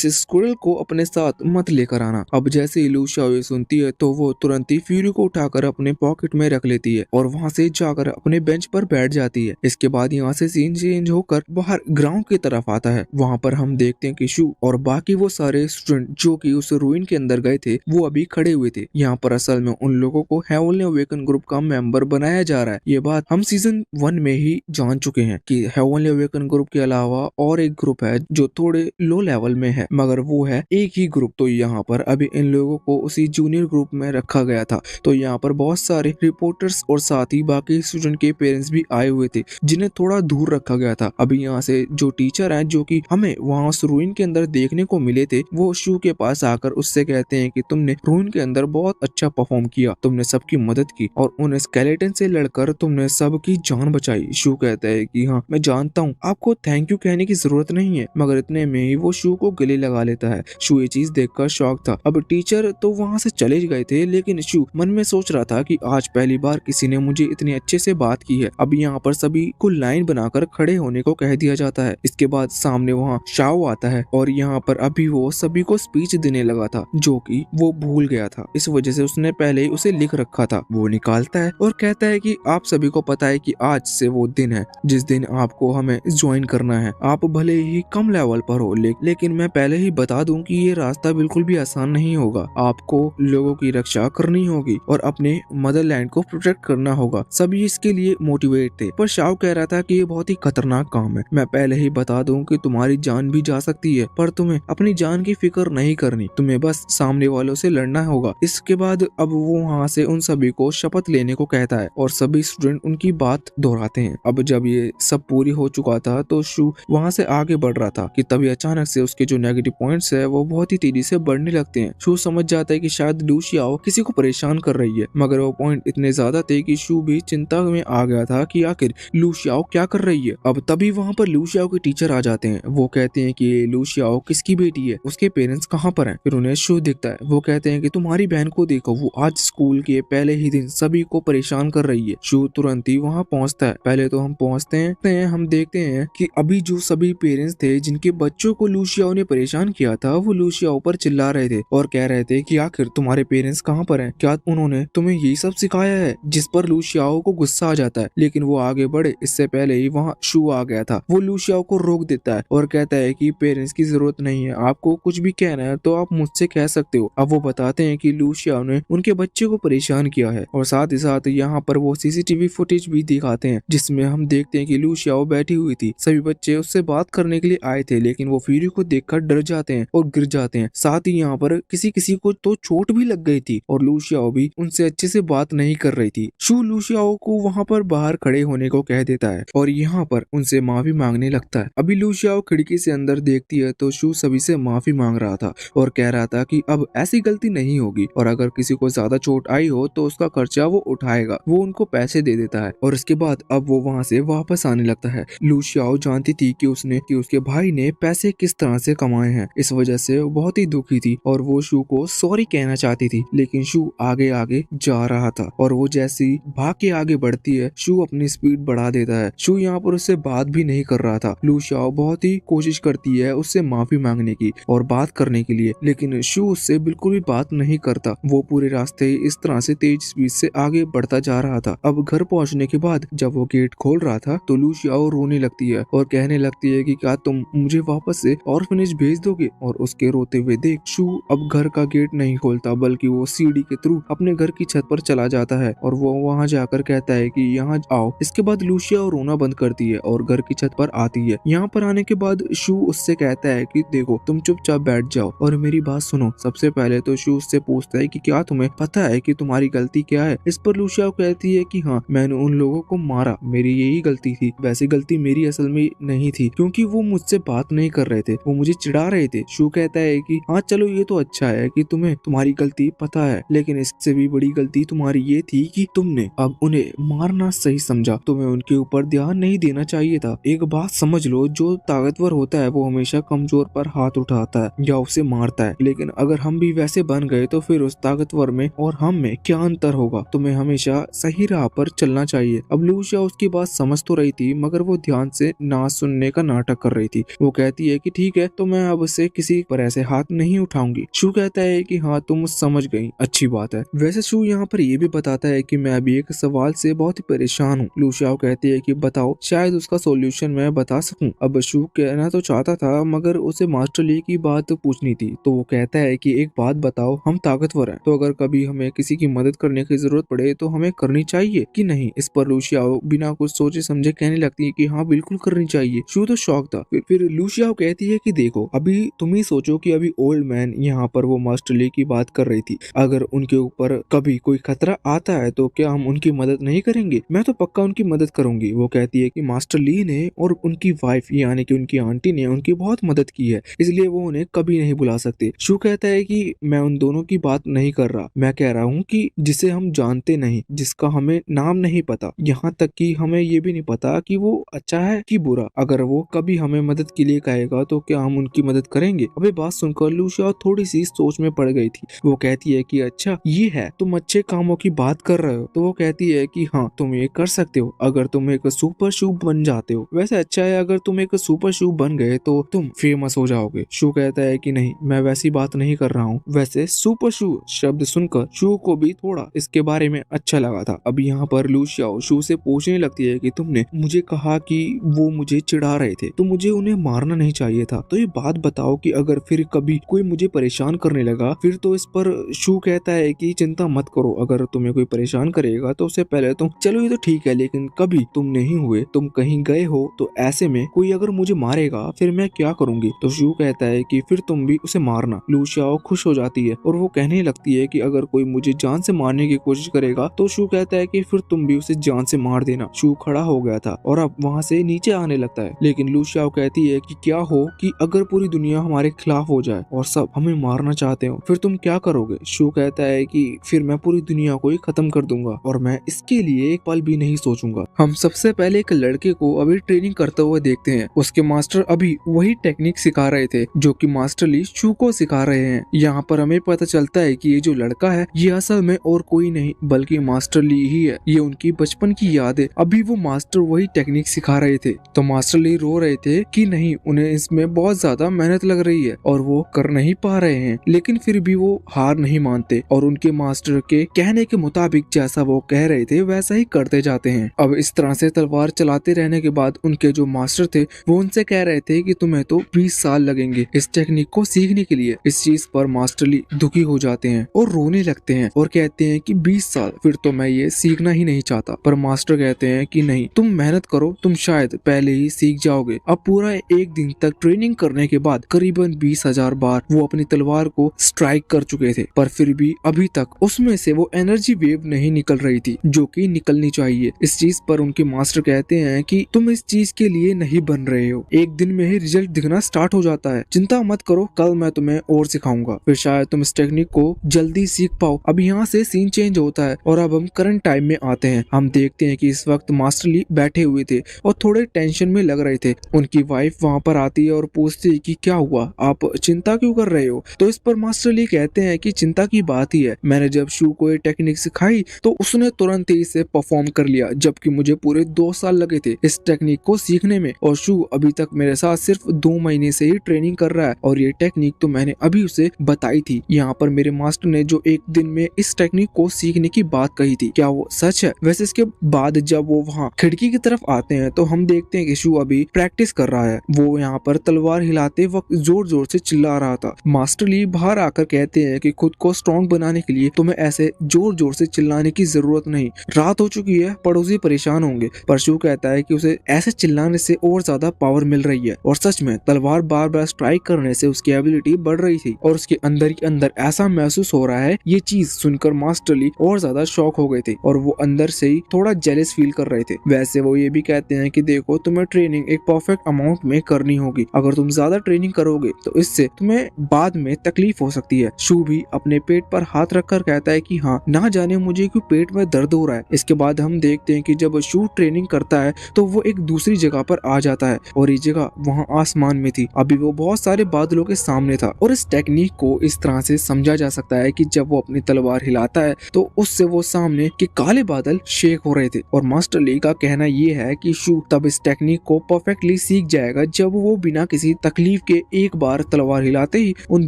स्क्विरल को अपने साथ मत लेकर आना। अब जैसे ही लू शियाओ ये सुनती है तो वो तुरंत ही फ्यूरी को उठाकर अपने पॉकेट में रख लेती है और वहाँ से जाकर अपने बेंच पर बैठ जाती है। इसके बाद यहाँ से सीन चेंज होकर बाहर ग्राउंड की तरफ आता है। वहाँ पर हम देखते हैं कि शू और बाकी वो सारे स्टूडेंट जो कि उस रूइन के अंदर गए थे वो अभी खड़े हुए थे। यहाँ पर असल में उन लोगों को हेवनली अवेकन ग्रुप का मेंबर बनाया जा रहा है। ये बात हम सीजन 1 में ही जान चुके हैं कि हेवनली अवेकन ग्रुप के अलावा और एक ग्रुप है जो थोड़े लो लेवल में है, मगर वो है एक ही ग्रुप। तो यहाँ पर अभी इन लोगों को उसी जूनियर ग्रुप में रखा गया था। तो यहाँ पर बहुत सारे रिपोर्टर्स और साथ ही बाकी स्टूडेंट के पेरेंट्स भी आए हुए थे जिन्हें थोड़ा दूर रखा गया था। अभी यहाँ से जो टीचर हैं जो कि हमें वहाँ उस रूइन के अंदर देखने को मिले थे, वो शू के पास आकर उससे कहते हैं कि तुमने रूइन के अंदर बहुत अच्छा परफॉर्म किया, तुमने सबकी मदद की और उन स्केलेटन से लड़कर तुमने सबकी जान बचाई। शू कहता है कि हाँ, मैं जानता हूँ, आपको थैंक यू कहने की जरूरत नहीं है। मगर इतने में ही वो शू को गले लगा लेता है। शू ये चीज देखकर शॉक था। अब टीचर तो वहाँ से चले गए थे लेकिन शू मन में सोच रहा था कि आज पहली बार किसी ने मुझे इतने अच्छे से बात की है। अब यहाँ पर सभी को लाइन बनाकर खड़े होने को कह दिया जाता है। इसके बाद सामने वहाँ शाओ आता है और यहाँ पर अभी वो सभी को स्पीच देने लगा था जो कि वो भूल गया था। इस वजह से उसने पहले ही उसे लिख रखा था। वो निकालता है और कहता है कि आप सभी को पता है कि आज से वो दिन है जिस दिन आपको हमें ज्वाइन करना है। आप भले ही कम लेवल पर हो लेकिन मैं पहले ही बता दूं कि ये रास्ता बिल्कुल भी आसान नहीं होगा। आपको लोगों की रक्षा करनी होगी और अपने मदरलैंड को प्रोटेक्ट करना होगा। सभी इसके लिए मोटिवेट थे, पर शाओ कह रहा था कि ये बहुत ही खतरनाक काम है। मैं पहले ही बता दूं कि तुम्हारी जान भी जा सकती है, पर तुम्हें अपनी जान की फिक्र नहीं करनी, तुम्हें बस सामने वालों से लड़ना होगा। इसके बाद अब वो वहाँ से उन सभी को शपथ लेने को कहता है और सभी स्टूडेंट उनकी बात दोहराते हैं। अब जब ये सब पूरी हो चुका था तो शू वहाँ से आगे बढ़ रहा था कि तभी अचानक से उसके जो नेगेटिव पॉइंट्स है वो बहुत ही तेजी से बढ़ने लगते हैं। शू समझ जाता है कि शायद लू शियाओ किसी को परेशान कर रही है, मगर वो पॉइंट इतने ज्यादा थे कि शू भी चिंता में आ गया था कि आखिर लू शियाओ क्या कर रही है। अब तभी वहाँ पर लू शियाओ के टीचर आ जाते हैं। वो कहते हैं कि लू शियाओ किसकी बेटी है, उसके पेरेंट्स कहाँ पर हैं। फिर उन्हें शू दिखता है। वो कहते हैं कि तुम्हारी बहन को देखो, वो आज स्कूल के पहले ही दिन सभी को परेशान कर रही है। शू तुरंत ही वहाँ पहुँचता है। पहले तो हम पहुँचते हैं, हम देखते हैं कि अभी जो सभी पेरेंट्स थे जिनके बच्चों को लू शियाओ ने परेशान किया था वो लू शियाओ पर चिल्ला रहे थे और कह रहे थे कि आखिर तुम्हारे पेरेंट्स कहाँ पर हैं, क्या उन्होंने तुम्हें यही सब सिखाया है। जिस पर लू शियाओ को गुस्सा आ जाता है, लेकिन वो आगे बढ़े इससे पहले ही वहाँ शू आ गया था। वो लू शियाओ को रोक देता है और कहता है कि पेरेंट्स की जरूरत नहीं है, आपको कुछ भी कहना है तो आप मुझसे कह सकते हो। अब वो बताते हैं कि लू शियाओ ने उनके बच्चे को परेशान किया है और साथ ही साथ यहाँ पर वो सीसीटीवी फुटेज भी दिखाते हैं जिसमें हम देखते हैं कि लू शियाओ बैठी हुई थी। सभी बच्चे उससे बात करने के लिए आए थे लेकिन वो फ्यूरी को देखकर डर जाते हैं और गिर जाते हैं। साथ ही यहाँ पर किसी को तो चोट भी लग गई थी और लू शियाओ भी उनसे अच्छे से बात नहीं कर रही थी। शू लू शियाओ को वहाँ पर बाहर खड़े होने को कह देता है और यहाँ पर उनसे माफी मांगने लगता है। अभी लू शियाओ खिड़की से अंदर देखती है तो शू सभी से माफी मांग रहा था और कह रहा था कि अब ऐसी गलती नहीं होगी और अगर किसी को ज्यादा चोट आई हो तो उसका खर्चा वो उठाएगा। वो उनको पैसे दे देता है और इसके बाद अब वो वहाँ से वापस आने लगता है। लू शियाओ जानती थी कि उसके भाई ने पैसे किस तरह से कमाए हैं, इस वजह से वो बहुत ही दुखी थी और वो शू को सॉरी कहना चाहती थी, लेकिन शू आगे आगे जा रहा था और वो जैसी भाग के आगे बढ़ती है शू अपनी स्पीड बढ़ा देता है। शू यहाँ पर उससे बात भी नहीं कर रहा था। लू शियाओ बहुत ही कोशिश करती है उससे माफी मांगने की और बात करने के लिए, लेकिन शू उससे बिल्कुल भी बात नहीं करता। वो पूरे रास्ते इस तरह से तेज स्पीड से आगे बढ़ता जा रहा था। अब घर पहुंचने के बाद जब वो गेट खोल रहा था तो लू शियाओ रोने लगती है और कहने लगती है कि क्या तुम मुझे वापस से ऑर्फनेज भेज दोगे। और उसके रोते हुए देख शू अब घर का गेट नहीं खोलता बल्कि वो सीढ़ी के थ्रू अपने घर की छत पर चला जाता है और वो वहाँ जाकर कहता है कि यहाँ आओ। इसके बाद लू शियाओ रोना बंद करती है और घर की छत पर आती है। यहाँ पर आने के बाद शू उससे कहता है कि देखो तुम चुपचाप बैठ जाओ और मेरी बात सुनो। सबसे पहले तो शू उससे पूछता है कि क्या तुम्हें पता है कि तुम्हारी गलती क्या है। इस पर लू शियाओ कहती है कि हाँ, मैंने उन लोगों को मारा, मेरी यही गलती थी। वैसे गलती मेरी असल में नहीं थी क्योंकि वो मुझसे बात नहीं कर रहे थे, वो मुझे चिढ़ा रहे थे। शू कहता है कि हाँ चलो ये तो अच्छा है कि तुम्हें तुम्हारी गलती पता है, लेकिन इससे भी बड़ी गलती तुम्हारी ये थी कि तुमने अब उन्हें मारना सही समझा। तुम्हें उनके ऊपर ध्यान नहीं देना चाहिए था। एक बात समझ लो, जो ताकतवर होता है वो हमेशा कमजोर पर हाथ उठाता है या उसे मारता है, लेकिन अगर हम भी वैसे बन गए तो फिर उस ताकतवर में और हम में क्या अंतर होगा। तुम्हें हमेशा सही राह पर चलना चाहिए। अब लू शियाओ उसकी बात समझ तो रही थी मगर वो ध्यान से ना सुनने का नाटक कर रही थी। वो कहती है कि ठीक है तो मैं अब से किसी पर ऐसे हाथ नहीं उठाऊंगी। शू कहता है कि हाँ तुम समझ गई, अच्छी बात है। वैसे शू यहाँ पर ये भी बताता है कि मैं अभी एक सवाल से बहुत ही परेशान हूँ। लू शियाओ कहती है कि बताओ, शायद उसका सॉल्यूशन मैं बता सकूं। अब शू कहना तो चाहता था मगर उसे मास्टर ली की बात पूछनी थी तो वो कहता है कि एक बात बताओ, हम ताकतवर हैं तो अगर कभी हमें किसी की मदद करने की जरूरत पड़े तो हमें करनी चाहिए कि नहीं। इस पर लू शियाओ बिना कुछ सोचे समझे कहने लगती है कि हाँ बिल्कुल करनी चाहिए। शू तो शौक था। फिर लू शियाओ कहती है कि देखो अभी तुम ही सोचो कि अभी ओल्ड मैन यहाँ पर वो मास्टर ली की बात कर रही थी, अगर उनके ऊपर कभी कोई खतरा आता है तो क्या हम उनकी मदद नहीं करेंगे। मैं तो पक्का उनकी मदद करूंगी। वो कहती है कि मास्टर ली ने और उनकी वाइफ यानी कि उनकी आंटी ने उनकी बहुत मदद की है, इसलिए वो उन्हें कभी नहीं बुला सकते। शू कहता है कि मैं उन दोनों की बात नहीं कर रहा, मैं कह रहा हूँ कि जिसे हम जानते नहीं, जिसका हमें नाम नहीं पता, यहाँ तक कि हमें ये भी नहीं पता कि वो अच्छा है कि बुरा, अगर वो कभी हमें मदद के लिए कहेगा तो क्या हम उनकी मदद करेंगे। अबे बात सुनकर लू शियाओ थोड़ी सी सोच में पड़ गई थी। वो कहती है कि अच्छा ये है, तुम अच्छे कामों की बात कर रहे हो। तो वो कहती है कि हाँ तुम ये कर सकते हो अगर तुम एक सुपर शू बन जाते हो। वैसे अच्छा है अगर तुम एक सुपर शू बन गए तो तुम फेमस हो जाओगे। शू कहता है कि नहीं, मैं वैसी बात नहीं कर रहा हूँ। वैसे सुपर शू शब्द सुनकर शू को भी थोड़ा इसके बारे में अच्छा लगा था। अब यहाँ पर लू शियाओ शू से पूछने लगती है कि तुमने मुझे कहा कि वो मुझे चिढ़ा रहे थे तो मुझे उन्हें मारना नहीं चाहिए था, तो ये बात बताओ कि अगर फिर कभी कोई मुझे परेशान करने लगा फिर तो। इस पर शू कहता है कि चिंता मत करो, अगर तुम्हें कोई परेशान करेगा तो उससे पहले तुम चलो ये तो ठीक है, लेकिन कभी तुम नहीं हुए, तुम कहीं गए हो तो ऐसे में कोई अगर मुझे मारेगा फिर मैं क्या करूंगी। तो शू कहता है कि फिर तुम भी उसे मारना। लू शियाओ खुश हो जाती है और वो कहने लगती है कि अगर कोई मुझे जान से मारने की कोशिश करेगा तो शू कहता है कि फिर तुम भी उसे जान से मार देना। शू खड़ा हो गया था और अब वहाँ से नीचे आने लगता है, लेकिन लू शियाओ कहती है कि क्या हो कि अगर पूरी दुनिया हमारे खिलाफ हो जाए और सब हमें मारना चाहते हो फिर तुम क्या करोगे। शू कहता है कि फिर मैं पूरी दुनिया को ही खत्म कर दूंगा और मैं इसके लिए एक पल भी नहीं सोचूंगा। हम सबसे पहले एक लड़के को अभी ट्रेनिंग करते हुए देखते हैं। उसके मास्टर अभी वही टेक्निक सिखा रहे थे जो कि मास्टर ली शू को सिखा रहे हैं। यहाँ पर हमें पता चलता है कि ये जो लड़का है ये असल में और कोई नहीं बल्कि मास्टर ली ही है। ये उनकी बचपन की याद है। अभी वो मास्टर वही टेक्निक सिखा रहे थे तो मास्टर ली रो रहे थे कि नहीं, उन्हें इसमें बहुत ज्यादा मेहनत लग रही है और वो कर नहीं पा रहे हैं, लेकिन फिर भी वो हार नहीं मानते और उनके मास्टर के कहने के मुताबिक जैसा वो कह रहे थे वैसा ही करते जाते हैं। अब इस तरह से तलवार चलाते रहने के बाद उनके जो मास्टर थे वो उनसे कह रहे थे कि तुम्हें तो 20 साल लगेंगे इस टेक्निक को सीखने के लिए। इस चीज पर मास्टर ली दुखी हो जाते हैं और रोने लगते हैं और कहते हैं कि 20 साल, फिर तो मैं ये सीखना ही नहीं चाहता। पर मास्टर कहते हैं कि नहीं, तुम मेहनत करो, तुम शायद पहले ही सीख जाओगे। अब पूरा एक दिन तक ट्रेनिंग करने के बाद करीबन 20,000 बार वो अपनी तलवार को स्ट्राइक कर चुके थे, पर फिर भी अभी तक उसमें से वो एनर्जी वेव नहीं निकल रही थी जो कि निकलनी चाहिए। इस चीज पर उनके मास्टर कहते हैं कि तुम इस चीज के लिए नहीं बन रहे हो, एक दिन में ही रिजल्ट दिखना स्टार्ट हो जाता है, चिंता मत करो, कल मैं तुम्हें और सिखाऊंगा, फिर शायद तुम इस टेक्निक को जल्दी सीख पाओ। अब यहाँ से सीन चेंज होता है और अब हम करंट टाइम में आते हैं। हम देखते हैं कि इस वक्त मास्टर ली बैठे हुए थे और थोड़े टेंशन में लग रहे थे। उनकी वाइफ वहाँ पर आती है और पूछती है कि क्या हुआ, आप चिंता क्यों कर रहे हो। तो इस पर मास्टर ली कहते हैं कि चिंता की बात ही है, मैंने जब शू को ये टेक्निक सिखाई तो उसने तुरंत ही इसे परफॉर्म कर लिया, जबकि मुझे पूरे 2 साल लगे थे इस टेक्निक को सीखने में और शू अभी तक मेरे साथ सिर्फ 2 महीने से ही ट्रेनिंग कर रहा है और ये टेक्निक तो मैंने अभी उसे बताई थी। यहाँ पर मेरे मास्टर ने जो एक दिन में इस टेक्निक को सीखने की बात कही थी, क्या वो सच है। वैसे इसके बाद जब वो वहाँ खिड़की लड़की की तरफ आते हैं तो हम देखते हैं कि शू अभी प्रैक्टिस कर रहा है। वो यहाँ पर तलवार हिलाते वक्त जोर जोर से चिल्ला रहा था। मास्टर ली बाहर आकर कहते हैं कि खुद को स्ट्रॉन्ग बनाने के लिए तुम्हें ऐसे जोर जोर से चिल्लाने की जरूरत नहीं, रात हो चुकी है, पड़ोसी परेशान होंगे। पर शू कहता है कि उसे ऐसे चिल्लाने से और ज्यादा पावर मिल रही है, और सच में तलवार बार बार स्ट्राइक करने से उसकी एबिलिटी बढ़ रही थी और उसके अंदर ही अंदर ऐसा महसूस हो रहा है। ये चीज सुनकर मास्टर ली और ज्यादा शॉक हो गए थे और वो अंदर से ही थोड़ा जेलस फील कर रहे थे। वैसे वो ये भी कहते हैं कि देखो, तुम्हें ट्रेनिंग एक परफेक्ट अमाउंट में करनी होगी। अगर तुम ज्यादा ट्रेनिंग करोगे तो इससे तुम्हें बाद में तकलीफ हो सकती है। शू भी अपने पेट पर हाथ रखकर कहता है कि हाँ, ना जाने मुझे क्यों पेट में दर्द हो रहा है। इसके बाद हम देखते हैं कि जब शू ट्रेनिंग करता है तो वो एक दूसरी जगह पर आ जाता है और ये जगह वहाँ आसमान में थी। अभी वो बहुत सारे बादलों के सामने था और इस टेक्निक को इस तरह से समझा जा सकता है कि जब वो अपनी तलवार हिलाता है तो उससे वो सामने के काले बादल शेक हो रहे थे। और मास्टर ली का कहना ये है कि शू तब इस टेक्निक को परफेक्टली सीख जाएगा जब वो बिना किसी तकलीफ के एक बार तलवार हिलाते ही उन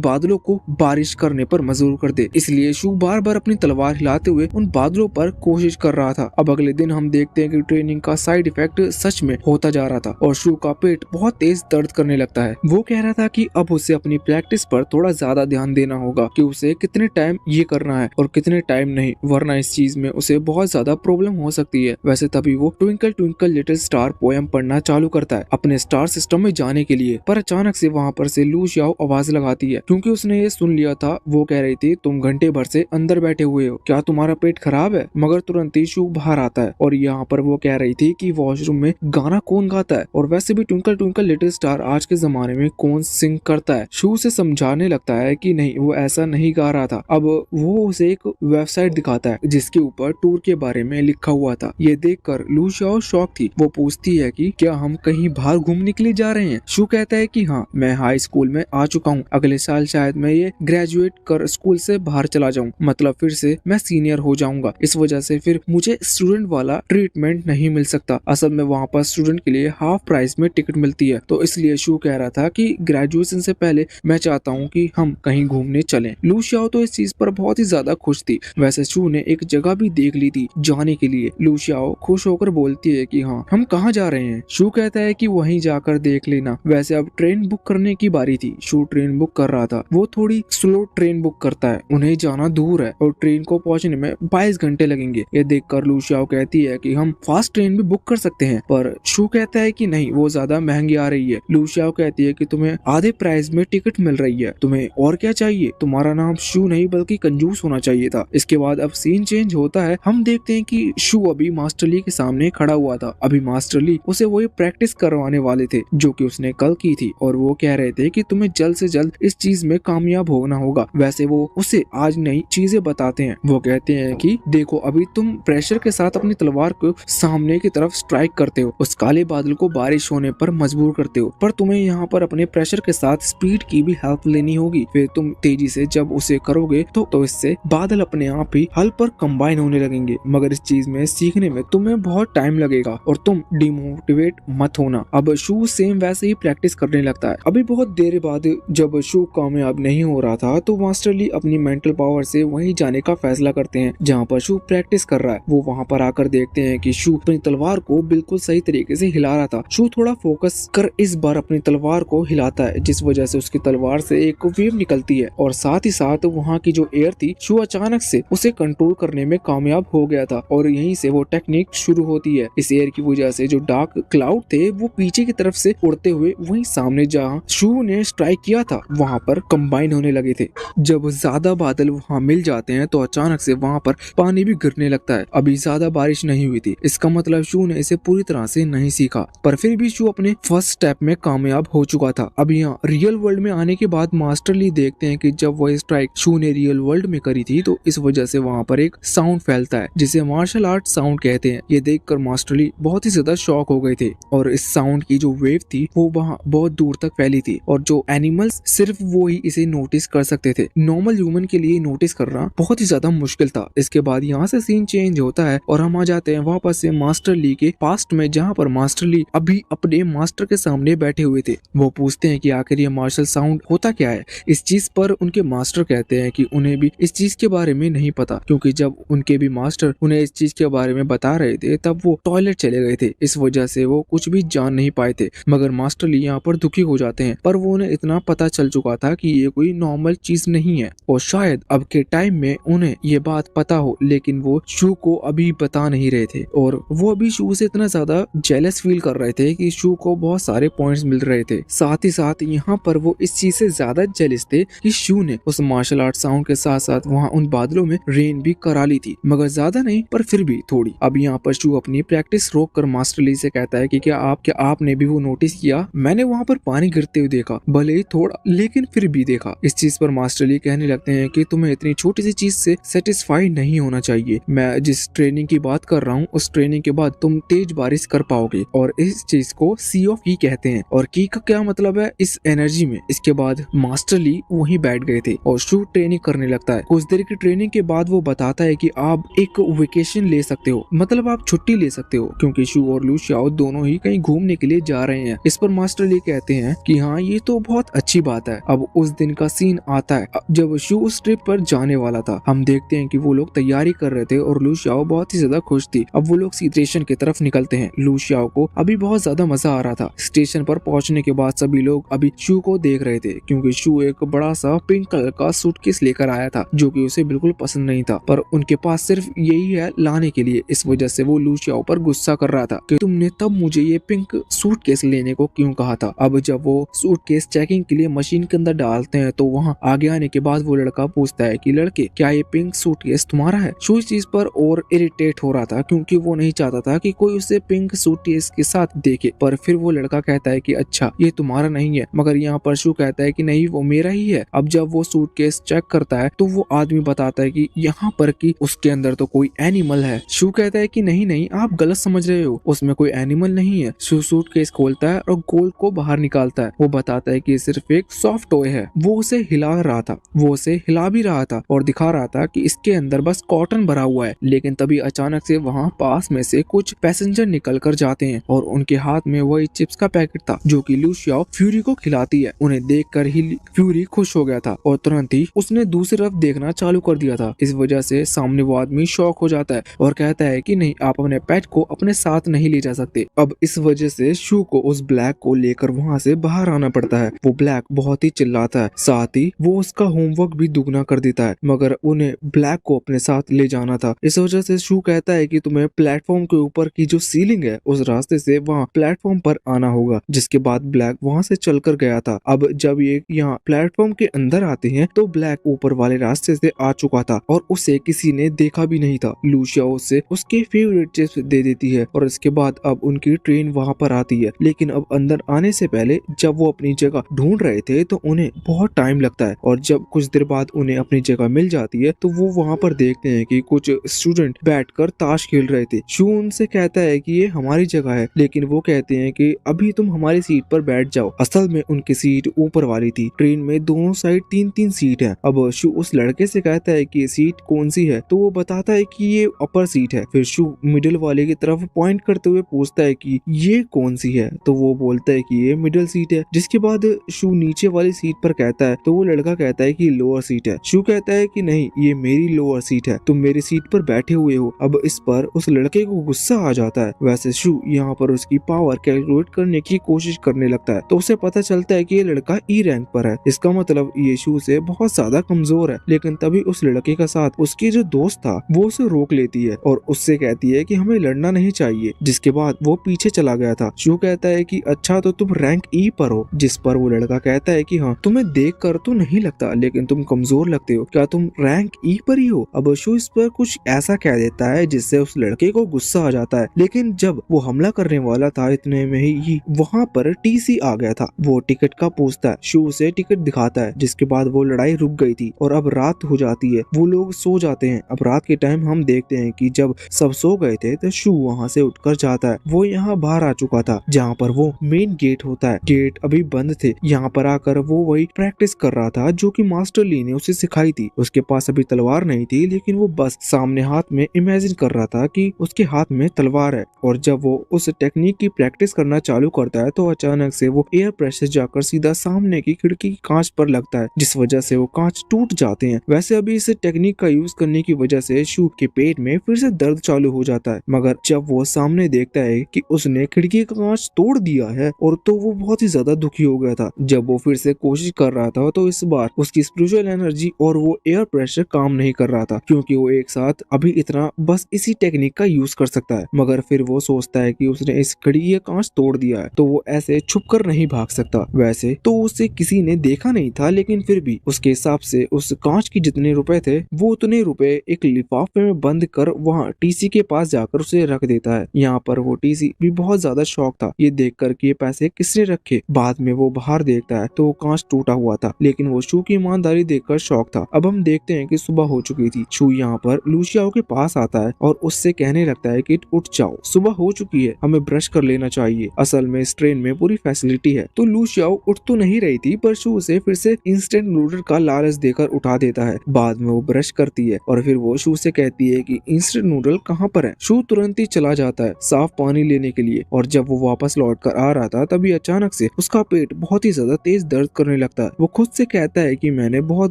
बादलों को बारिश करने पर मजबूर कर दे। इसलिए शू बार बार अपनी तलवार हिलाते हुए उन बादलों पर कोशिश कर रहा था। अब अगले दिन हम देखते हैं कि ट्रेनिंग का साइड इफेक्ट सच में होता जा रहा था और शू का पेट बहुत तेज दर्द करने लगता है। वो कह रहा था कि अब उसे अपनी प्रैक्टिस पर थोड़ा ज्यादा ध्यान देना होगा कि उसे कितने टाइम ये करना है और कितने टाइम नहीं, वरना इस चीज में उसे बहुत ज्यादा प्रॉब्लम हो सकती है। वैसे तभी वो twinkle twinkle little star poem पढ़ना चालू करता है अपने स्टार सिस्टम में जाने के लिए। पर अचानक से वहाँ पर से लू शाओ आवाज लगाती है क्योंकि उसने ये सुन लिया था। वो कह रही थी, तुम घंटे भर से अंदर बैठे हुए हो, क्या तुम्हारा पेट खराब है? मगर तुरंत ही शू बाहर आता है और यहाँ पर वो कह रही थी कि वॉशरूम में गाना कौन गाता है और वैसे भी ट्विंकल ट्विंकल लिटिल स्टार आज के जमाने में कौन सिंग करता है। शू से समझाने लगता है कि नहीं, वो ऐसा नहीं गा रहा था। अब वो उसे एक वेबसाइट दिखाता है जिसके ऊपर टूर के बारे में लिखा हुआ था। ये देखकर लू शाओ शॉक थी। वो पूछती है कि क्या हम कहीं बाहर घूमने के लिए जा रहे हैं? शू कहता है कि हाँ, मैं हाई स्कूल में आ चुका हूँ, अगले साल शायद मैं ये ग्रेजुएट कर स्कूल से बाहर चला जाऊँ, मतलब फिर से मैं सीनियर हो जाऊंगा। इस वजह से फिर मुझे स्टूडेंट वाला ट्रीटमेंट नहीं मिल सकता। असल में वहाँ पर स्टूडेंट के लिए हाफ प्राइस में टिकट मिलती है, तो इसलिए शू कह रहा था कि ग्रेजुएशन से पहले मैं चाहता हूँ कि हम कहीं घूमने चलें। लू शाओ तो इस चीज पर बहुत ही ज्यादा खुश थी। वैसे शू ने एक जगह भी देख ली थी जाने के लिए। लू शाओ खुश होकर बोलती है कि हाँ, हम कहाँ जा रहे हैं? शू कहता है कि वहीं जाकर देख लेना। वैसे अब ट्रेन बुक करने की बारी थी। शू ट्रेन बुक कर रहा था। वो थोड़ी स्लो ट्रेन बुक करता है, उन्हें जाना दूर है और ट्रेन को पहुंचने में 22 घंटे लगेंगे। ये देखकर लू शाओ कहती है कि हम फास्ट ट्रेन भी बुक कर सकते हैं, पर शू कहता है कि नहीं, वो ज्यादा महंगी आ रही है। लू शाओ कहती है कि तुम्हें आधे प्राइस में टिकट मिल रही है, तुम्हें और क्या चाहिए? तुम्हारा नाम शू नहीं बल्कि कंजूस होना चाहिए था। इसके बाद अब सीन चेंज होता है। हम देखते हैं कि शू अभी मास्टर ली के सामने खड़ा हुआ था। अभी मास्टर ली उसे वही प्रैक्टिस करवाने वाले थे जो कि उसने कल की थी और वो कह रहे थे कि तुम्हें जल्द से जल्द इस चीज में कामयाब होना होगा। वैसे वो उसे आज नई चीजें बताते हैं। वो कहते हैं कि देखो, अभी तुम प्रेशर के साथ अपनी तलवार को सामने की तरफ स्ट्राइक करते हो, उस काले बादल को बारिश होने पर मजबूर करते हो, पर तुम्हें यहाँ पर अपने प्रेशर के साथ स्पीड की भी हेल्प लेनी होगी। फिर तुम तेजी से जब उसे करोगे तो इससे बादल अपने आप ही हल पर कंबाइन होने लगेंगे। मगर इस चीज में सीखने में तुम्हें बहुत टाइम लगेगा और तुम डिमोटिवेट मत होना। अब शू सेम वैसे ही प्रैक्टिस करने लगता है। अभी बहुत देर बाद जब शू कामयाब नहीं हो रहा था तो मास्टर ली अपनी मेंटल पावर से वहीं जाने का फैसला करते हैं जहाँ पर शू प्रैक्टिस कर रहा है। वो वहाँ पर आकर देखते हैं कि शू अपनी तलवार को बिल्कुल सही तरीके से हिला रहा था। शू थोड़ा फोकस कर इस बार अपनी तलवार को हिलाता है, जिस वजह से उसकी तलवार से एक वेव निकलती है और साथ ही साथ वहाँ की जो एयर थी, शू अचानक से उसे कंट्रोल करने में कामयाब हो गया था और यहीं से वो टेक्निक शुरू होती है। इस एयर की वजह से जो डार्क क्लाउड थे वो पीछे की तरफ से उड़ते हुए वहीं सामने जहाँ शू ने स्ट्राइक किया था वहाँ पर कंबाइन होने लगे थे। जब ज्यादा बादल वहाँ मिल जाते हैं तो अचानक से वहाँ पर पानी भी गिरने लगता है। अभी ज्यादा बारिश नहीं हुई थी, इसका मतलब शू ने इसे पूरी तरह से नहीं सीखा, पर फिर भी शू अपने फर्स्ट स्टेप में कामयाब हो चुका था। अब यहाँ रियल वर्ल्ड में आने के बाद मास्टर ली देखते हैं कि जब वो स्ट्राइक शू ने रियल वर्ल्ड में करी थी तो इस वजह से वहाँ पर एक साउंड फैलता है जिसे मार्शल आर्ट साउंड कहते हैं। ये देखकर मास्टर ली बहुत ही ज्यादा शॉक हो गए थे और इस साउंड की जो वेव थी वो वहाँ बहुत दूर तक फैली थी और जो एनिमल्स सिर्फ वो ही इसे नोटिस कर सकते थे। नॉर्मल ह्यूमन के लिए नोटिस करना बहुत ही ज्यादा मुश्किल था। इसके बाद यहाँ से सीन चेंज होता है और हम आ जाते हैं वापस से मास्टर ली के पास्ट में, जहाँ पर मास्टर ली अभी अपने मास्टर के सामने बैठे हुए थे। वो पूछते हैं कि आखिर ये मार्शल साउंड होता क्या है। इस चीज पर उनके मास्टर कहते हैं कि उन्हें भी इस चीज के बारे में नहीं पता, क्योंकि जब उनके भी मास्टर उन्हें इस चीज के बारे में बता रहे थे तब वो टॉयलेट चले गए थे, इस वजह से वो कुछ भी जान नहीं पाए थे। मगर मास्टर ली यहाँ पर दुखी हो जाते हैं, पर वो उन्हें इतना पता चल चुका था कि ये कोई नॉर्मल चीज नहीं है और शायद अब के टाइम में उन्हें ये बात पता हो, लेकिन वो शू को अभी बता नहीं रहे थे। और वो अभी शू से इतना ज्यादा जेलस फील कर रहे थे कि शू को बहुत सारे पॉइंट्स मिल रहे थे। साथ ही साथ यहाँ पर वो इस चीज से ज्यादा जेलस थे कि शू ने उस मार्शल आर्ट साउंड के साथ साथ वहाँ उन बादलों में रेन भी करा ली थी, मगर ज्यादा नहीं पर फिर भी थोड़ी। अब यहाँ पर शू अपनी प्रैक्टिस रोक कर मास्टर ली से कहता है कि क्या आपने भी वो नोटिस किया, मैंने वहाँ पर पानी गिरते हुए देखा, भले ही थोड़ा लेकिन फिर भी देखा। इस चीज पर मास्टर ली कहने लगते हैं कि तुम्हें इतनी छोटी सी चीज से सेटिस्फाइड नहीं होना चाहिए। मैं जिस ट्रेनिंग की बात कर रहा हूँ उस ट्रेनिंग के बाद तुम तेज बारिश कर पाओगे, और इस चीज को सी ऑफ की कहते हैं। और की का क्या मतलब है इस एनर्जी में। इसके बाद मास्टर ली वहीं बैठ गए थे और शू ट्रेनिंग करने लगता है। कुछ देर की ट्रेनिंग के बाद वो बताता है कि आप एक वेकेशन ले सकते हो, मतलब आप छुट्टी ले सकते हो, क्योंकि शू और लू शाओ दोनों ही कहीं घूमने के लिए जा रहे हैं। इस पर मास्टर ली कहते हैं कि हाँ ये तो बहुत अच्छी बात है। अब उस दिन का सीन आता है जब शू उस ट्रिप पर जाने वाला था। हम देखते हैं कि वो लोग तैयारी कर रहे थे और लू शाओ बहुत ही ज्यादा खुश थी। अब वो लोग स्टेशन की तरफ निकलते हैं। लू शाओ को अभी बहुत ज्यादा मजा आ रहा था। स्टेशन पर पहुंचने के बाद सभी लोग अभी शू को देख रहे थे, क्योंकि शू एक बड़ा सा पिंक कलर का सूटकेस लेकर आया था जो कि उसे बिल्कुल पसंद नहीं था, पर उनके पास सिर्फ यही है लाने के लिए। इस वजह से वो लू शाओ पर गुस्सा कर रहा था कि तुमने तब मुझे ये पिंक सूटकेस लेने को क्यों कहा था। अब जब वो सूटकेस चेकिंग के लिए मशीन के अंदर डालते हैं तो वहाँ आगे आने के बाद वो लड़का पूछता है कि लड़के क्या ये पिंक सूटकेस तुम्हारा है। शू इस चीज पर और इरिटेट हो रहा था, क्योंकि वो नहीं चाहता था कि कोई उसे पिंक सूटकेस के साथ देखे। पर फिर वो लड़का कहता है कि अच्छा ये तुम्हारा नहीं है, मगर यहाँ पर शू कहता है कि नहीं वो मेरा ही है। अब जब वो सूटकेस चेक करता है तो वो आदमी बताता है कि यहाँ पर कि उसके अंदर तो कोई एनिमल है। शू कहता है कि नहीं नहीं आप गलत समझ रहे हो, उसमें कोई एनिमल नहीं है। शू सूटकेस खोलता है और गोल्ड को बाहर निकालता है। वो बताता है कि ये सिर्फ एक सॉफ्ट टॉय है। वो उसे हिला रहा था, वो उसे हिला भी रहा था और दिखा रहा था कि इसके अंदर बस कॉटन भरा हुआ है। लेकिन तभी अचानक से वहाँ पास में से कुछ पैसेंजर निकल कर जाते हैं और उनके हाथ में वही चिप्स का पैकेट था जो कि लू शाओ फ्यूरी को खिलाती है। उन्हें देखकर ही फ्यूरी खुश हो गया था और तुरंत ही उसने दूसरी तरफ देखना चालू कर दिया था। इस वजह से सामने वो आदमी शॉक हो जाता है और कहता है कि नहीं आप अपने पेट को अपने साथ नहीं ले जा सकते। अब इस वजह से शू को उस ब्लैक को लेकर वहाँ से बाहर आना पड़ता है। वो ब्लैक बहुत ही चिल्लाता है, साथ ही वो उसका होमवर्क भी दुगना कर देता है, मगर उन्हें ब्लैक को अपने साथ ले जाना था। इस वजह से शू कहता है कि तुम्हें प्लेटफॉर्म के ऊपर की जो सीलिंग है उस रास्ते से वहाँ प्लेटफॉर्म पर आना होगा, जिसके बाद ब्लैक वहाँ से चलकर गया था। अब जब ये यहाँ प्लेटफॉर्म के अंदर आते हैं तो ब्लैक ऊपर वाले रास्ते से आ चुका था और उसे किसी ने देखा भी नहीं था। लू शाओ उसे उसके फेवरेट चिप्स दे देती है और इसके बाद अब उनकी ट्रेन वहाँ पर आती है। लेकिन अब अंदर आने से पहले जब वो अपनी जगह ढूंढ रहे थे तो उन्हें बहुत टाइम लगता है, और जब कुछ देर बाद उन्हें अपनी जगह मिल जाती है तो वो वहाँ पर देखते हैं कि कुछ स्टूडेंट बैठकर ताश खेल रहे थे। शू उनसे कहता है कि ये हमारी जगह है, लेकिन वो कहते हैं कि अभी तुम हमारी सीट पर बैठ जाओ। असल में उनकी सीट ऊपर वाली थी। ट्रेन में दोनों साइड 3-3 सीट है। अब शू उस लड़के से कहता है कि सीट कौन सी है, तो वो बताता है कि ये अपर सीट है। फिर शू मिडिल वाले की तरफ पॉइंट करते हुए पूछता है कि ये कौन सी है, तो वो बोलता है कि ये मिडिल सीट है। जिसके बाद शू नीचे वाली सीट पर कहता है तो वो लड़का कहता है कि लोअर सीट है। शू कहता है कि नहीं ये मेरी लोअर सीट है, तुम मेरी सीट पर बैठे हुए हो। अब इस पर उस लड़के को गुस्सा आ जाता है। वैसे शू यहाँ पर उसकी पावर कैलकुलेट करने की कोशिश करने लगता है तो उसे पता चलता है कि ये लड़का ई रैंक पर है। इसका मतलब ये शू से बहुत ज्यादा कमजोर है। लेकिन तभी उस लड़के का साथ उसकी जो दोस्त था वो उसे रोक लेती है और उससे कहती है कि हमें लड़ना नहीं चाहिए। जिसके बाद वो पीछे चला गया था। शू कहता है कि अच्छा तो तुम रैंक ई पर हो। जिस पर वो लड़का कहता है कि हाँ तुम्हें देख कर तो नहीं लगता, लेकिन तुम कमजोर लगते हो, क्या तुम रैंक ई पर ही हो। अब शू इस पर कुछ ऐसा कह देता है जिससे उस लड़के को गुस्सा आ जाता है। लेकिन जब वो हमला करने वाला था इतने में ही वहाँ पर टीसी आ गया था। वो टिकट का पूछता है, शू उसे टिकट दिखाता है। जिसके बाद वो लड़ाई रुक गई थी और अब रात हो जाती है। वो लोग सो जाते हैं। अब रात के टाइम हम देखते हैं कि जब सब सो गए थे तो शू वहाँ से उठकर जाता है। वो यहाँ बाहर आ चुका था जहाँ पर वो मेन गेट होता है। गेट अभी बंद थे। यहाँ पर आकर वो वही प्रैक्टिस कर रहा था जो कि मास्टर ली ने उसे सिखाई थी। उसके पास अभी तलवार नहीं थी, लेकिन वो बस सामने हाथ में इमेजिन कर रहा था कि उसके हाथ में तलवार है। और जब वो उस टेक्निक की प्रैक्टिस करना चालू करता है तो अचानक से वो एयर प्रेशर जाकर सीधा सामने की खिड़की की कांच पर लगता है, जिस वजह से वो कांच टूट जाते हैं। वैसे अभी इस टेक्निक का यूज करने की वजह से शू के पेट में फिर से दर्द चालू हो जाता है, मगर मगर जब वो सामने देखता है कि उसने खिड़की का कांच तोड़ दिया है और तो वो बहुत ही ज्यादा दुखी हो गया था। जब वो फिर से कोशिश कर रहा था तो इस बार उसकी स्पिरिचुअल एनर्जी और वो एयर प्रेशर काम नहीं कर रहा था, क्योंकि वो एक साथ अभी इतना बस इसी टेक्निक का यूज कर सकता है। मगर फिर वो सोचता है कि उसने इस खिड़की का कांच तोड़ दिया है तो वो ऐसे छुप कर नहीं भाग सकता। वैसे तो उसे किसी ने देखा नहीं था, लेकिन फिर भी उसके हिसाब से उस कांच के जितने रुपए थे वो उतने रुपए एक लिफाफे में बंद कर वहाँ टीसी के पास जाकर उसे रख देता है। यहाँ पर वो टीसी भी बहुत ज्यादा शॉक था ये देखकर कि ये पैसे किसने रखे। बाद में वो बाहर देखता है तो वो कांच टूटा हुआ था, लेकिन वो शू की ईमानदारी देखकर शॉक था। अब हम देखते हैं कि सुबह हो चुकी थी। शू यहाँ पर लूसियाओ के पास आता है और उससे कहने लगता है कि उठ जाओ, सुबह हो चुकी है, हमें ब्रश कर लेना चाहिए। असल में इस ट्रेन में पूरी फैसिलिटी है। तो लूसियाओ उठ तो नहीं रही थी, पर शू उसे फिर से इंस्टेंट नूडल का लालच देकर उठा देता है। बाद में वो ब्रश करती है और फिर वो शू से कहती है कि इंस्टेंट नूडल कहाँ पर है। शू तुरंत ही चला जाता है साफ पानी लेने के लिए, और जब वो वापस लौट कर आ रहा था तभी अचानक से उसका पेट बहुत ही ज्यादा तेज दर्द करने लगता है। वो खुद से कहता है कि मैंने बहुत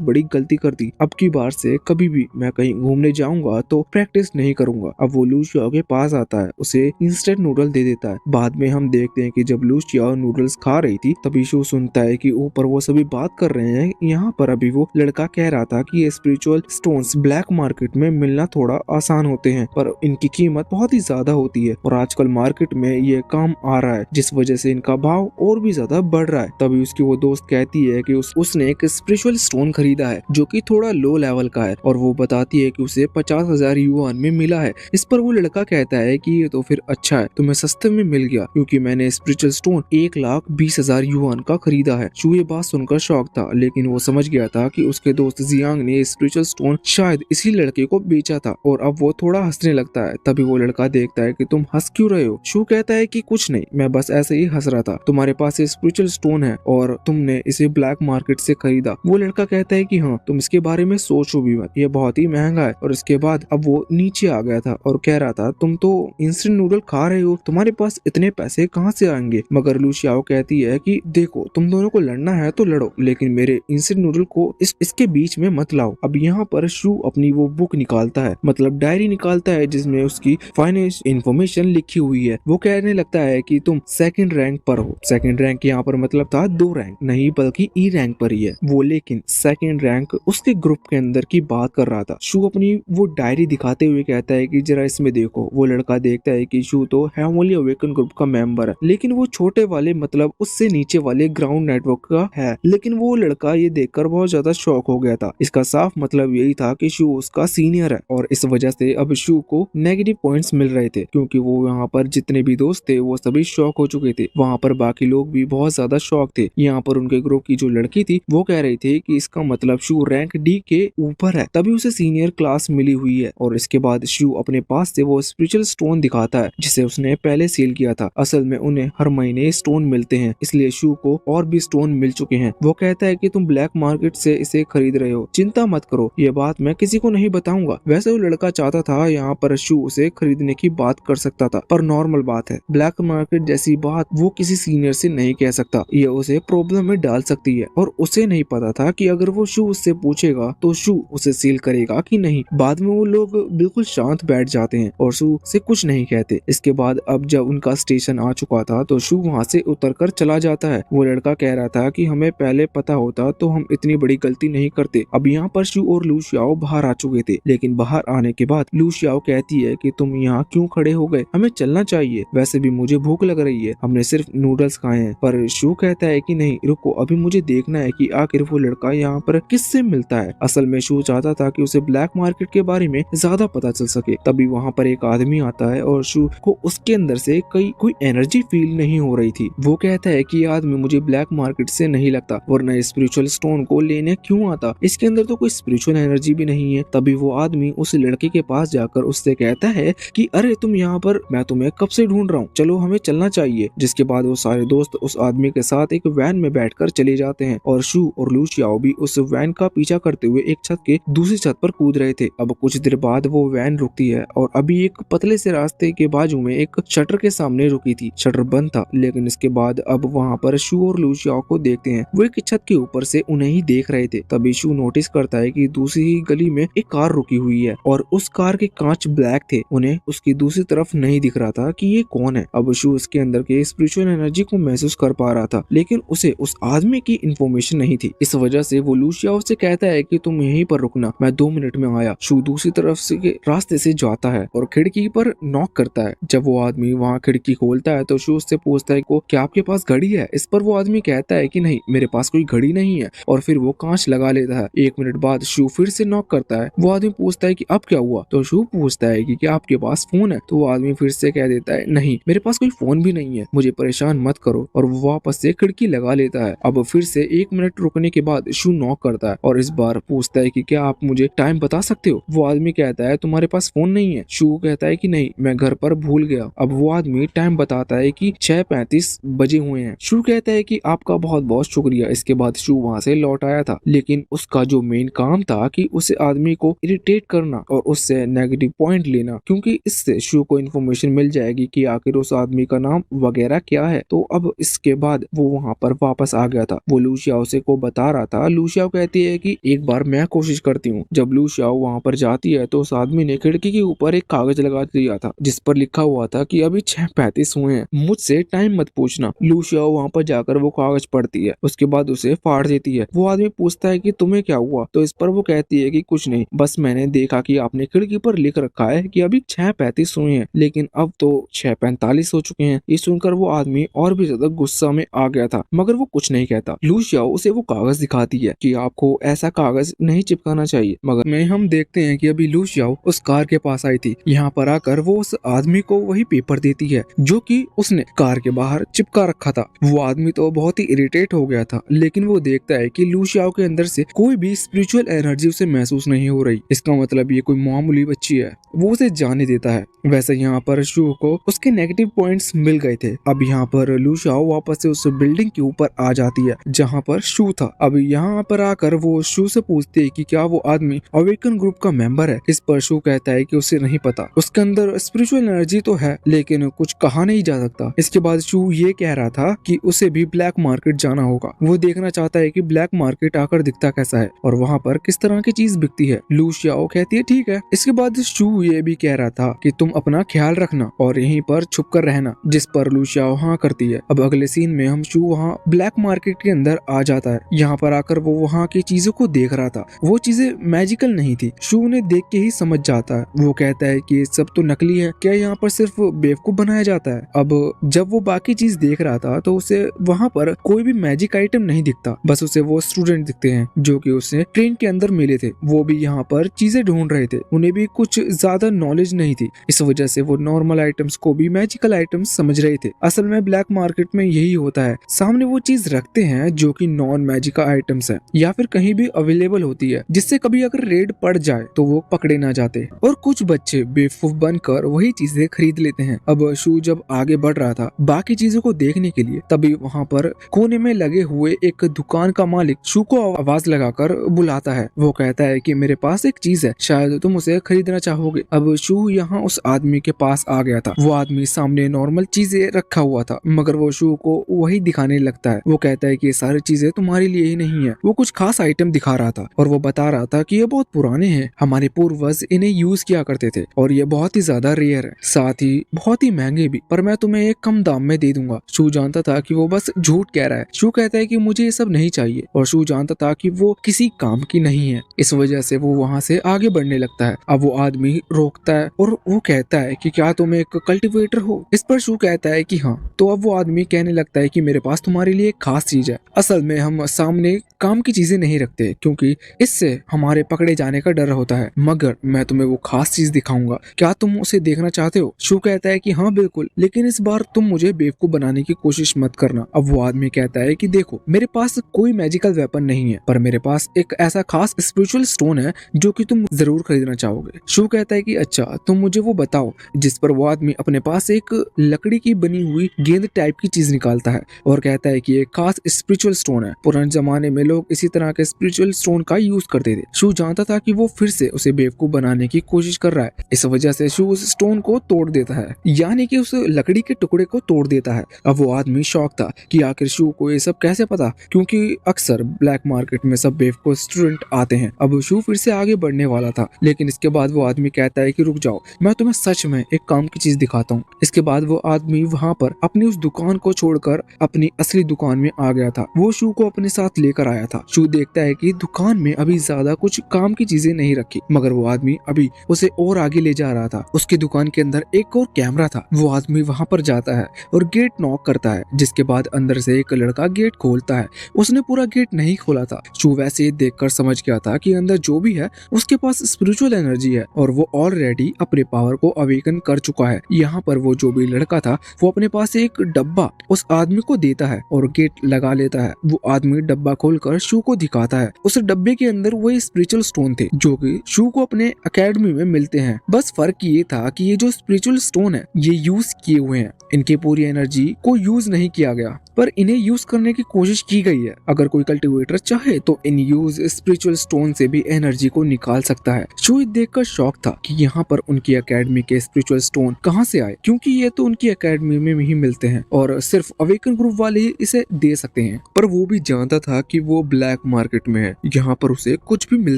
बड़ी गलती कर दी, अब की बार से कभी भी मैं कहीं घूमने जाऊंगा तो प्रैक्टिस नहीं करूंगा। अब वो लूसियाओ के पास आता है, उसे इंस्टेंट नूडल दे देता है। बाद में हम देखते हैं कि जब लूसियाओ नूडल्स खा रही थी तभी शू सुनता है कि ऊपर वो सभी बात कर रहे हैं। यहाँ पर अभी वो लड़का कह रहा था कि ये स्पिरिचुअल स्टोन्स ब्लैक मार्केट में मिलना थोड़ा आसान होते हैं, पर इनकी कीमत बहुत ही ज्यादा होती है और आजकल मार्केट में ये काम आ रहा है, जिस वजह से इनका भाव और भी ज्यादा बढ़ रहा है। तभी उसकी वो दोस्त कहती है कि उसने एक स्पिरिचुअल स्टोन खरीदा है जो कि थोड़ा लो लेवल का है, और वो बताती है कि उसे 50,000 युआन में मिला है। इस पर वो लड़का कहता है कि ये तो फिर अच्छा है, तुम्हें सस्ते में मिल गया, क्योंकि मैंने स्पिरिचुअल स्टोन 1,20,000 युआन का खरीदा है। शू ये बात सुनकर शॉक था, लेकिन वो समझ गया था कि उसके दोस्त जियांग ने स्पिरिचुअल स्टोन शायद इसी लड़के को बेचा था, और अब वो थोड़ा हंसने लगता है। तभी वो लड़का देखता है कि तुम हंस क्यों रहे हो। शू कहता है कि कुछ नहीं, मैं बस ऐसे ही हंस रहा था, तुम्हारे पास ये स्पिरिचुअल स्टोन है और तुमने इसे ब्लैक मार्केट से खरीदा। वो लड़का कहता है कि हाँ, तुम इसके बारे में सोचो भी मत, ये बहुत ही महंगा है। और इसके बाद अब वो नीचे आ गया था और कह रहा था तुम तो इंस्टेंट नूडल खा रहे हो, तुम्हारे पास इतने पैसे कहाँ से आएंगे। मगर लूसियाओ कहती है कि देखो, तुम दोनों को लड़ना है तो लड़ो, लेकिन मेरे इंस्टेंट नूडल को इसके बीच में मत लाओ। अब यहाँ पर शू अपनी वो बुक निकालता है, मतलब डायरी निकालता है, जिसमें उसकी फाइनेंस इंफॉर्मेशन लिखी हुई है। वो कहने लगता है कि तुम सेकंड रैंक पर हो। सेकंड रैंक यहाँ पर मतलब था 2 रैंक नहीं, बल्कि ई रैंक पर ही है वो, लेकिन सेकंड रैंक उसके ग्रुप के अंदर की बात कर रहा था। शू अपनी वो डायरी दिखाते हुए कहता है कि जरा इसमें देखो। वो लड़का देखता है कि शू तो हेवनली अवेकन ग्रुप का मेंबर है, लेकिन वो छोटे वाले मतलब उससे नीचे वाले ग्राउंड नेटवर्क का है। लेकिन वो लड़का ये देखकर बहुत ज्यादा शॉक हो गया था। इसका साफ मतलब यही था कि शू उसका सीनियर है, और इस वजह से अब शू को नेगेटिव पॉइंट्स मिल रहे थे, क्योंकि वो यहाँ पर जितने भी दोस्त थे वो सभी शॉक हो चुके थे। वहाँ पर बाकी लोग भी बहुत ज्यादा शॉक थे। यहाँ पर उनके ग्रुप की जो लड़की थी वो कह रही थी कि इसका मतलब शू रैंक डी के ऊपर है, तभी उसे सीनियर क्लास मिली हुई है। और इसके बाद शू अपने पास से वो स्पिरिचुअल स्टोन दिखाता है जिसे उसने पहले सेल किया था। असल में उन्हें हर महीने स्टोन मिलते हैं, इसलिए शू को और भी स्टोन मिल चुके हैं। वो कहता है कि तुम ब्लैक मार्केट से इसे खरीद रहे हो, चिंता मत करो, ये बात मैं किसी को नहीं बताऊंगा। वैसे वो लड़का चाहता था यहाँ पर शू उसे खरीदने की बात कर सकता था, पर नॉर्मल बात है, ब्लैक मार्केट जैसी बात वो किसी सीनियर से नहीं कह सकता, ये उसे प्रॉब्लम में डाल सकती है। और उसे नहीं पता था कि अगर वो शू उससे पूछेगा तो शू उसे सील करेगा कि नहीं। बाद में वो लोग बिल्कुल शांत बैठ जाते हैं और शू से कुछ नहीं कहते। इसके बाद अब जब उनका स्टेशन आ चुका था तो शू वहाँ से उतरकर चला जाता है। वो लड़का कह रहा था कि हमें पहले पता होता तो हम इतनी बड़ी गलती नहीं करते। अब यहाँ पर शू और लूसियाओ बाहर आ चुके थे, लेकिन बाहर आने के बाद लूसियाओ कहती है कि तुम यहाँ क्यों खड़े हो गए, हमें चलना चाहिए, वैसे भी मुझे भूख लग रही है, हमने सिर्फ नूडल्स खाए हैं। पर शू कहता है कि नहीं रुको, अभी मुझे देखना है कि आखिर वो लड़का यहाँ पर किससे मिलता है। असल में शू चाहता था कि उसे ब्लैक मार्केट के बारे में ज्यादा पता चल सके। तभी वहाँ पर एक आदमी आता है और शू को उसके अंदर से कोई एनर्जी फील नहीं हो रही थी। वो कहता है कि ये आदमी मुझे ब्लैक मार्केट से नहीं लगता, वरना स्पिरिचुअल स्टोन को लेने क्यों आता, इसके अंदर तो कोई स्पिरिचुअल एनर्जी भी नहीं है। तभी वो आदमी उस लड़के के पास जाकर उससे कहता है कि अरे तुम यहाँ पर, मैं तुम्हें कब से ढूंढ रहा हूँ, चलो हमें चलना चाहिए। जिसके बाद वो सारे दोस्त उस आदमी के साथ एक वैन में बैठकर चले जाते हैं और शू और लूसियाओ भी उस वैन का पीछा करते हुए एक छत के दूसरी छत पर कूद रहे थे। अब कुछ देर बाद वो वैन रुकती है और अभी एक पतले से रास्ते के बाजू में एक शटर के सामने रुकी थी। शटर बंद था, लेकिन इसके बाद अब वहाँ पर शू और लूसियाओ को देखते हैं। वो एक छत के ऊपर से उन्हें ही देख रहे थे। तभी शू नोटिस करता है कि दूसरी ही गली में एक कार रुकी हुई है और उस कार के कांच ब्लैक थे, उन्हें उसकी दूसरी तरफ नहीं दिख रहा था कि ये कौन है। अब शू उसके अंदर के स्पिरिचुअल एनर्जी को महसूस कर पा रहा था, लेकिन उसे उस आदमी की इंफॉर्मेशन नहीं थी। इस वजह से वो लूशियाओ से कहता है कि तुम यहीं पर रुकना, मैं 2 मिनट में आया। शू दूसरी तरफ से के रास्ते से जाता है और खिड़की पर नॉक करता है। जब वो आदमी वहाँ खिड़की खोलता है तो शू उससे पूछता है को क्या आपके पास घड़ी है। इस पर वो आदमी कहता है कि नहीं, मेरे पास कोई घड़ी नहीं है, और फिर वो कांच लगा लेता है। 1 मिनट बाद शू फिर से नॉक करता है। वो आदमी पूछता है कि अब क्या हुआ, तो शू पूछता है कि क्या आपके पास फोन है। तो वो आदमी फिर से कह देता है नहीं, मेरे पास कोई फोन भी नहीं है, मुझे परेशान मत करो, और वो वापस से खिड़की लगा लेता है। अब फिर से 1 मिनट रुकने के बाद शू नॉक करता है और इस बार पूछता है कि क्या आप मुझे टाइम बता सकते हो। वो आदमी कहता है तुम्हारे पास फोन नहीं है। शू कहता है कि नहीं, मैं घर पर भूल गया। अब वो आदमी टाइम बताता है कि 6:35 बजे हुए हैं। शू कहता है कि आपका बहुत बहुत शुक्रिया। इसके बाद शू वहाँ से लौट आया था, लेकिन उसका जो मेन काम था कि उसे आदमी को इरिटेट करना और उससे नेगेटिव पॉइंट लेना, क्योंकि इससे शू को इन्फॉर्मेशन मिल जाएगी कि आखिर उस आदमी का नाम वगैरह क्या है। तो अब इसके बाद वो वहाँ पर वापस आ गया था। वो लूशियाओ से को बता रहा था। लूशियाओ कहती है कि एक बार मैं कोशिश करती हूँ। जब लूशियाओ वहाँ पर जाती है तो उस आदमी ने खिड़की के ऊपर एक कागज लगा दिया था जिस पर लिखा हुआ था कि अभी 6:35 हुए हैं, मुझसे टाइम मत पूछना। लूशियाओ वहाँ पर जाकर वो कागज पढ़ती है, उसके बाद उसे फाड़ देती है। वो आदमी पूछता है कि तुम्हें क्या हुआ, तो इस पर वो कहती है कि कुछ नहीं, बस मैंने देखा कि आपने खिड़की पर लिख रखा है कि अभी 6:35 हुए हैं, लेकिन अब तो 6:45 हो चुके हैं। ये सुनकर वो आदमी और भी ज्यादा गुस्सा में आ गया था, मगर वो कुछ नहीं कहता। लूशियाओ उसे वो कागज दिखाती है कि आपको ऐसा कागज नहीं चिपकाना चाहिए, मगर में हम देखते हैं कि अभी लूशियाओ उस कार के पास आई थी। यहाँ पर आकर वो उस आदमी को वही पेपर देती है जो कि उसने कार के बाहर चिपका रखा था। वो आदमी तो बहुत ही इरिटेट हो गया था, लेकिन वो देखता है कि लूशियाओ के अंदर से कोई भी स्पिरिचुअल एनर्जी उसे महसूस नहीं हो रही। इसका मतलब ये कोई मामूली बच्ची है। वो उसे जाने देता है। वैसे यहाँ पर शू को उसके नेगेटिव पॉइंट्स मिल गए थे। अब यहाँ पर लूशियाओ वापस से उस बिल्डिंग के ऊपर आ जाती है जहाँ पर शू था। अब यहाँ पर आकर वो शू से पूछती है कि क्या वो आदमी अवेकन ग्रुप का मेंबर है। इस पर शू कहता है कि उसे नहीं पता, उसके अंदर स्पिरिचुअल एनर्जी तो है लेकिन कुछ कहा नहीं जा सकता। इसके बाद शू ये कह रहा था कि उसे भी ब्लैक मार्केट जाना होगा। वो देखना चाहता है कि ब्लैक मार्केट आकर दिखता कैसा है और वहाँ पर किस तरह की चीज बिकती है। लूशियाओ कहती है ठीक है। इसके बाद शू ये भी कह रहा था कि तुम अपना ख्याल रखना और यहीं पर छुप कर रहना, जिस पर लूशियाओ हाँ करती है। अब अगले सीन में हम शू वहाँ ब्लैक मार्केट के अंदर आ जाता है। यहाँ पर आकर वो वहाँ की चीजों को देख रहा था। वो चीजें मैजिकल नहीं थी। शू उन्हें देख के ही समझ जाता है। वो कहता है कि सब तो नकली है, क्या यहाँ पर सिर्फ बेवकूफ बनाया जाता है। अब जब वो बाकी चीज देख रहा था तो उसे वहाँ पर कोई भी मैजिक आइटम नहीं दिखता, बस उसे वो स्टूडेंट दिखते हैं जो कि उसे ट्रेन के अंदर मिले थे। वो भी यहाँ पर चीजें ढूंढ रहे थे, उन्हें भी कुछ ज्यादा नॉलेज नहीं थी, इस वजह से वो नॉर्मल आइटम्स को भी मैजिकल आइटम्स समझ रहे थे। असल में ब्लैक मार्केट में यही होता है, सामने वो चीज रखते हैं जो कि नॉन मैजिकल आइटम्स है या फिर कहीं भी अवेलेबल होती है, जिससे कभी अगर रेड पड़ जाए तो वो पकड़े ना जाते। और कुछ बच्चे बेवकूफ बनकर वही चीजें खरीद लेते हैं। अब शू जब आगे बढ़ रहा था बाकी चीजों को देखने के लिए, तभी वहाँ पर कोने में लगे हुए एक दुकान का मालिक शू को आवाज लगाकर बुलाता है। वो कहता है कि मेरे पास एक चीज है, शायद तुम उसे खरीदना चाहोगे। अब शू यहाँ उस आदमी के पास आ गया था। वो आदमी सामने नॉर्मल चीजें रखा हुआ था, मगर वो शू को वही दिखाने लगता है। वो कहता है कि ये सारी चीजें तुम्हारे लिए ही नहीं है। वो कुछ खास आइटम दिखा रहा था और वो बता रहा था कि ये बहुत पुराने हैं, हमारे पूर्वज इन्हें यूज किया करते थे और ये बहुत ही ज्यादा रेयर है, साथ ही बहुत ही महंगे भी, पर मैं तुम्हें एक कम दाम में दे दूंगा। शू जानता था कि वो बस झूठ कह रहा है। शू कहता है कि मुझे ये सब नहीं चाहिए, और शू जानता था कि वो किसी काम की नहीं है, इस वजह से वो वहाँ से आगे बढ़ने लगता है। अब वो आदमी रोकता है और वो कहता है कि क्या तुम एक कल्टीवेटर हो। इस पर शू कहता है कि हाँ। तो अब वो आदमी कहने लगता है कि मेरे पास तुम्हारे लिए एक खास चीज है। असल में हम सामने काम की चीजें नहीं रखते क्योंकि इससे हमारे पकड़े जाने का डर होता है, मगर मैं तुम्हें वो खास चीज दिखाऊंगा, क्या तुम उसे देखना चाहते हो। शू कहता है कि हाँ बिल्कुल, लेकिन इस बार तुम मुझे बेवकूफ बनाने की कोशिश मत करना। अब वो आदमी कहता है कि देखो, मेरे पास कोई मैजिकल वेपन नहीं है, पर मेरे पास एक ऐसा खास स्पिरिचुअल स्टोन है जो कि तुम जरूर खरीदना चाहोगे। शू कहता है कि अच्छा, तुम मुझे वो बताओ, जिस पर वो आदमी अपने पास एक लकड़ी की बनी हुई गेंद टाइप की चीज निकालता है और कहता है कि ये खास स्पिरिचुअल स्टोन है। पुराने जमाने में लोग इसी तरह के स्पिरिचुअल स्टोन का यूज करते थे। शू जानता था कि वो फिर से उसे बेवकूफ बनाने की कोशिश कर रहा है, इस वजह से शू उस स्टोन को तोड़ देता है, यानी कि उस लकड़ी के टुकड़े को तोड़ देता है। अब वो आदमी शॉक था कि आखिर शू को ये सब कैसे पता, क्योंकि अक्सर ब्लैक मार्केट में सब बेवकूफ स्टूडेंट आते हैं। अब शू फिर से आगे बढ़ने वाला था, लेकिन इसके बाद वो आदमी कहता है कि रुक जाओ, मैं तुम्हें सच में एक काम की चीज दिखाता हूँ। इसके बाद वो आदमी वहाँ पर अपनी उस दुकान को छोड़कर अपनी असली दुकान में आ गया था। वो शू को अपने साथ लेकर आया था। शू देखता है कि दुकान में अभी ज्यादा कुछ काम की चीजें नहीं रखी, मगर वो आदमी अभी उसे और आगे ले जा रहा था। उसकी दुकान के अंदर एक और कैमरा था। वो आदमी वहाँ पर जाता है और गेट नॉक करता है, जिसके बाद अंदर से एक लड़का गेट खोलता है। उसने पूरा गेट नहीं खोला था। शू वैसे ही देखकर समझ गया था कि अंदर जो भी है उसके पास स्पिरिचुअल एनर्जी है और वो ऑलरेडी अपने पावर को अवेकन कर चुका है। यहाँ पर वो जो भी लड़का था वो अपने पास एक डब्बा उस आदमी को देता है और गेट लगा लेता है। वो आदमी डब्बा खोलकर शू को दिखाता है। उस डब्बे के अंदर वही स्पिरिचुअल स्टोन थे जो कि शू को अपने एकेडमी में मिलते हैं। बस फर्क ये था कि ये जो स्पिरिचुअल स्टोन है ये यूज किए हुए हैं। इनकी पूरी एनर्जी को यूज नहीं किया गया, पर इन्हें यूज करने की कोशिश की गई है। अगर कोई कल्टीवेटर चाहे तो इन यूज स्पिरिचुअल स्टोन से भी एनर्जी को निकाल सकता है। शू देखकर शॉक था कि यहाँ पर उनकी एकेडमी के स्पिरिचुअल स्टोन कहाँ से आए, क्योंकि ये तो उनकी एकेडमी में ही मिलते हैं और सिर्फ अवेकन ग्रुप वाले ही इसे दे सकते हैं। पर वो भी जानता था कि वो ब्लैक मार्केट में है, यहाँ पर उसे कुछ भी मिल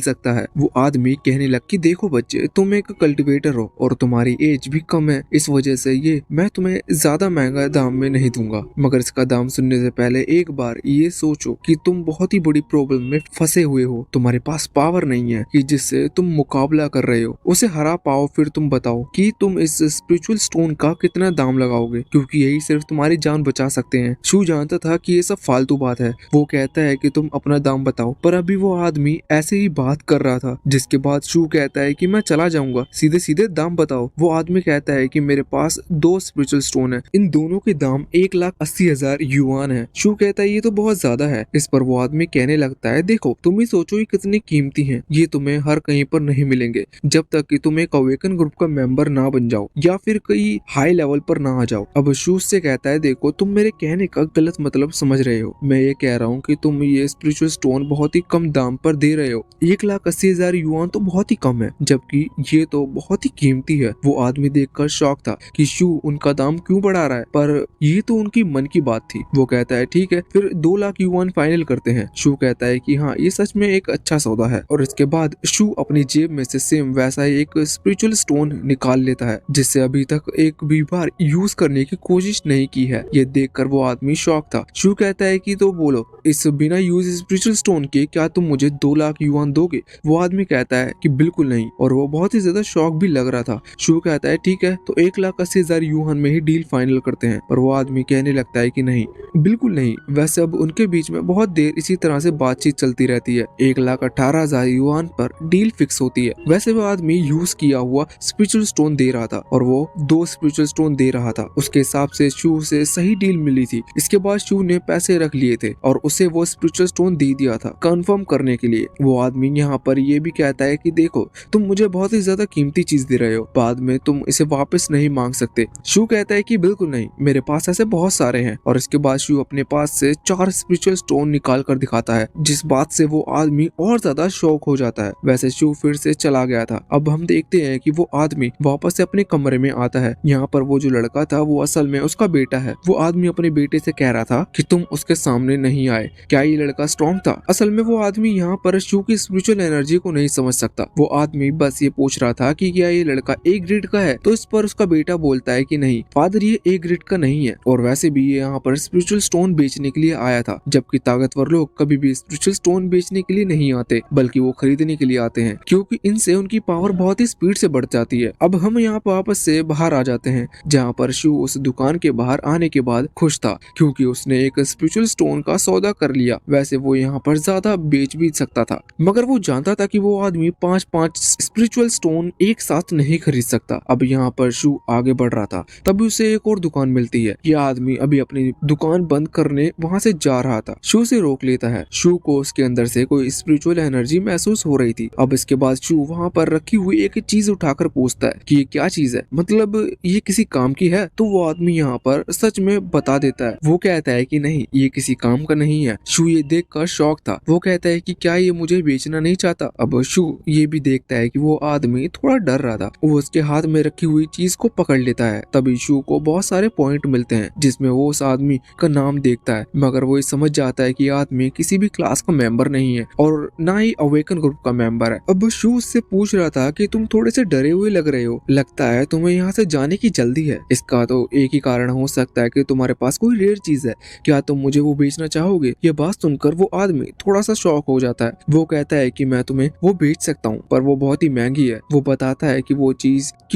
सकता है। वो आदमी कहने लग कि देखो बच्चे, तुम एक कल्टीवेटर हो और तुम्हारी एज भी कम है, इस वजह से ये मैं तुम्हें ज्यादा महंगा दाम में नहीं दूंगा, मगर इसका दाम सुनने से पहले एक बार ये सोचो कि तुम बहुत ही बड़ी प्रॉब्लम में फंसे हुए हो। तुम्हारे पास पावर नहीं है कि जिससे तुम मुकाबला कर रहे हो, उसे हरा पाओ। फिर तुम बताओ कि तुम इस स्पिरिचुअल स्टोन का कितना दाम लगाओगे, क्योंकि यही सिर्फ तुम्हारी जान बचा सकते हैं। शू जानता था कि ये सब फालतू बात है। वो कहता है कि तुम अपना दाम बताओ, पर अभी वो आदमी ऐसे ही बात कर रहा था, जिसके बाद शू कहता है कि मैं चला जाऊंगा, सीधे सीधे दाम बताओ। वो आदमी कहता है कि मेरे पास 2 स्पिरिचुअल स्टोन है, इन दोनों के दाम 1,80,000 युआन है। शू कहता है ये तो बहुत ज्यादा है। इस पर वो आदमी कहने लगता है देखो, तुम ही सोचो ये कितनी कीमती हैं। ये तुम्हें हर कहीं पर नहीं मिलेंगे जब तक कि तुम एक अवेकन ग्रुप का मेंबर ना बन जाओ या फिर कई हाई लेवल पर ना आ जाओ। अब शू से कहता है देखो, तुम मेरे कहने का गलत मतलब समझ रहे हो। मैं ये कह रहा हूँ कि तुम ये स्पिरिचुअल स्टोन बहुत ही कम दाम पर दे रहे हो। 1,80,000 युआन तो बहुत ही कम है, जबकि ये तो बहुत ही कीमती है। वो आदमी देखकर शॉक था कि शू उनका दाम क्यों बढ़ा रहा है, पर ये तो उनकी मन की बात थी। वो कहता है ठीक है, फिर 2 लाख युआन फाइनल करते हैं। शू कहता है कि हाँ, ये सच में एक अच्छा सौदा है। और इसके बाद शू अपनी जेब में से सेम वैसा ही एक स्पिरिचुअल स्टोन निकाल लेता है, जिससे अभी तक एक भी बार यूज करने की कोशिश नहीं की है। ये देखकर वो आदमी शॉक था। शू कहता है कि तो बोलो, इस बिना यूज स्पिरिचुअल स्टोन के क्या तुम मुझे 2 लाख युआन दोगे? वो आदमी कहता है कि बिल्कुल नहीं, और वो बहुत ही ज्यादा शॉक भी लग रहा था। शू कहता है ठीक है, तो 1,80,000 युआन में ही डील फाइनल करते हैं। पर वो आदमी कहने लगता है कि नहीं, बिल्कुल नहीं। वैसे अब उनके बीच में बहुत देर इसी तरह से बातचीत चलती रहती है। 1,18,000 युआन पर डील फिक्स होती है। वैसे वो आदमी यूज किया हुआ स्पिरिचुअल स्टोन दे रहा था और वो 2 स्पिरिचुअल स्टोन दे रहा था। उसके हिसाब से शू से सही डील मिली थी। इसके बाद शू ने पैसे रख लिए थे और उसे वो स्पिरिचुअल स्टोन दे दिया था कंफर्म करने के लिए। वो आदमी यहाँ पर ये भी कहता है कि देखो, तुम मुझे बहुत ही ज्यादा कीमती चीज दे रहे हो, बाद में तुम इसे वापस नहीं मांग सकते। शू कहता है कि बिल्कुल नहीं, मेरे पास ऐसे बहुत सारे हैं। और इसके बाद शू अपने पास से 4 स्पिरिचुअल स्टोन निकाल कर दिखाता है, जिस बात से वो आदमी और ज्यादा शॉक हो जाता है। वैसे शू फिर से चला गया था। अब हम देखते हैं कि वो आदमी वापस से अपने कमरे में आता है। यहाँ पर वो जो लड़का था वो असल में उसका बेटा है। वो आदमी अपने बेटे से कह रहा था कि तुम उसके सामने नहीं आए। क्या ये लड़का स्ट्रॉन्ग था? असल में वो आदमी यहाँ पर शू की स्पिरिचुअल एनर्जी को नहीं समझ सकता। वो आदमी बस ये पूछ रहा था कि क्या ये लड़का ए ग्रेड का है, तो इस पर उसका बेटा बोलता है कि नहीं फादर, ये ए ग्रेड का नहीं है, और वैसे भी ये यहाँ पर स्पिरिचुअल स्टोन बेचने के लिए आया था। जबकि ताकतवर लोग कभी भी स्पिरिचुअल स्टोन बेचने के लिए नहीं आते, बल्कि वो खरीदने के लिए आते हैं, क्योंकि इनसे उनकी पावर बहुत ही स्पीड से बढ़ जाती है। अब हम यहाँ पर वापस से बाहर आ जाते हैं, जहाँ पर शू उस दुकान के बाहर आने के बाद खुश था, क्योंकि उसने एक स्पिरिचुअल स्टोन का सौदा कर लिया। वैसे वो यहाँ पर ज्यादा बेच भी सकता था, मगर वो जानता था कि वो आदमी 5-5 स्पिरिचुअल स्टोन एक साथ नहीं खरीद सकता। अब यहाँ पर शू आगे बढ़ रहा था, तभी उसे एक और दुकान मिलती है। यह आदमी अभी अपनी दुकान बंद करने वहाँ से जा रहा था। शू से रोक लेता है। शू को उसके अंदर से कोई स्पिरिचुअल एनर्जी महसूस हो रही थी। अब इसके बाद शू वहाँ पर रखी हुई एक चीज उठाकर पूछता है कि ये क्या चीज है, मतलब ये किसी काम की है? तो वो आदमी यहाँ पर सच में बता देता है। वो कहता है कि नहीं, ये किसी काम का नहीं है। शू ये देखकर शॉक था। वो कहता है कि क्या ये मुझे बेचना नहीं चाहता? अब शू ये भी देखता है कि वो आदमी थोड़ा डर रहा था। वो उसके हाथ में रखी हुई चीज को पकड़ लेता है। तभी शू को बहुत सारे पॉइंट मिलते हैं, जिसमें वो उस आदमी का नाम देखता है, मगर वो ये समझ जाता है कि ये आदमी किसी भी क्लास का मेंबर नहीं है और ना ही अवेकन ग्रुप का मेंबर है। अब शू उससे पूछ रहा था कि तुम थोड़े से डरे हुए लग रहे हो, लगता है तुम्हें यहाँ से जाने की जल्दी है। इसका तो एक ही कारण हो सकता है कि तुम्हारे पास कोई रेयर चीज है, क्या तुम मुझे वो बेचना चाहोगे? ये बात सुनकर वो आदमी थोड़ा सा शॉक हो जाता है। वो कहता है कि मैं तुम्हें वो बेच सकता हूँ, पर वो बहुत ही महंगी है। वो बताता है कि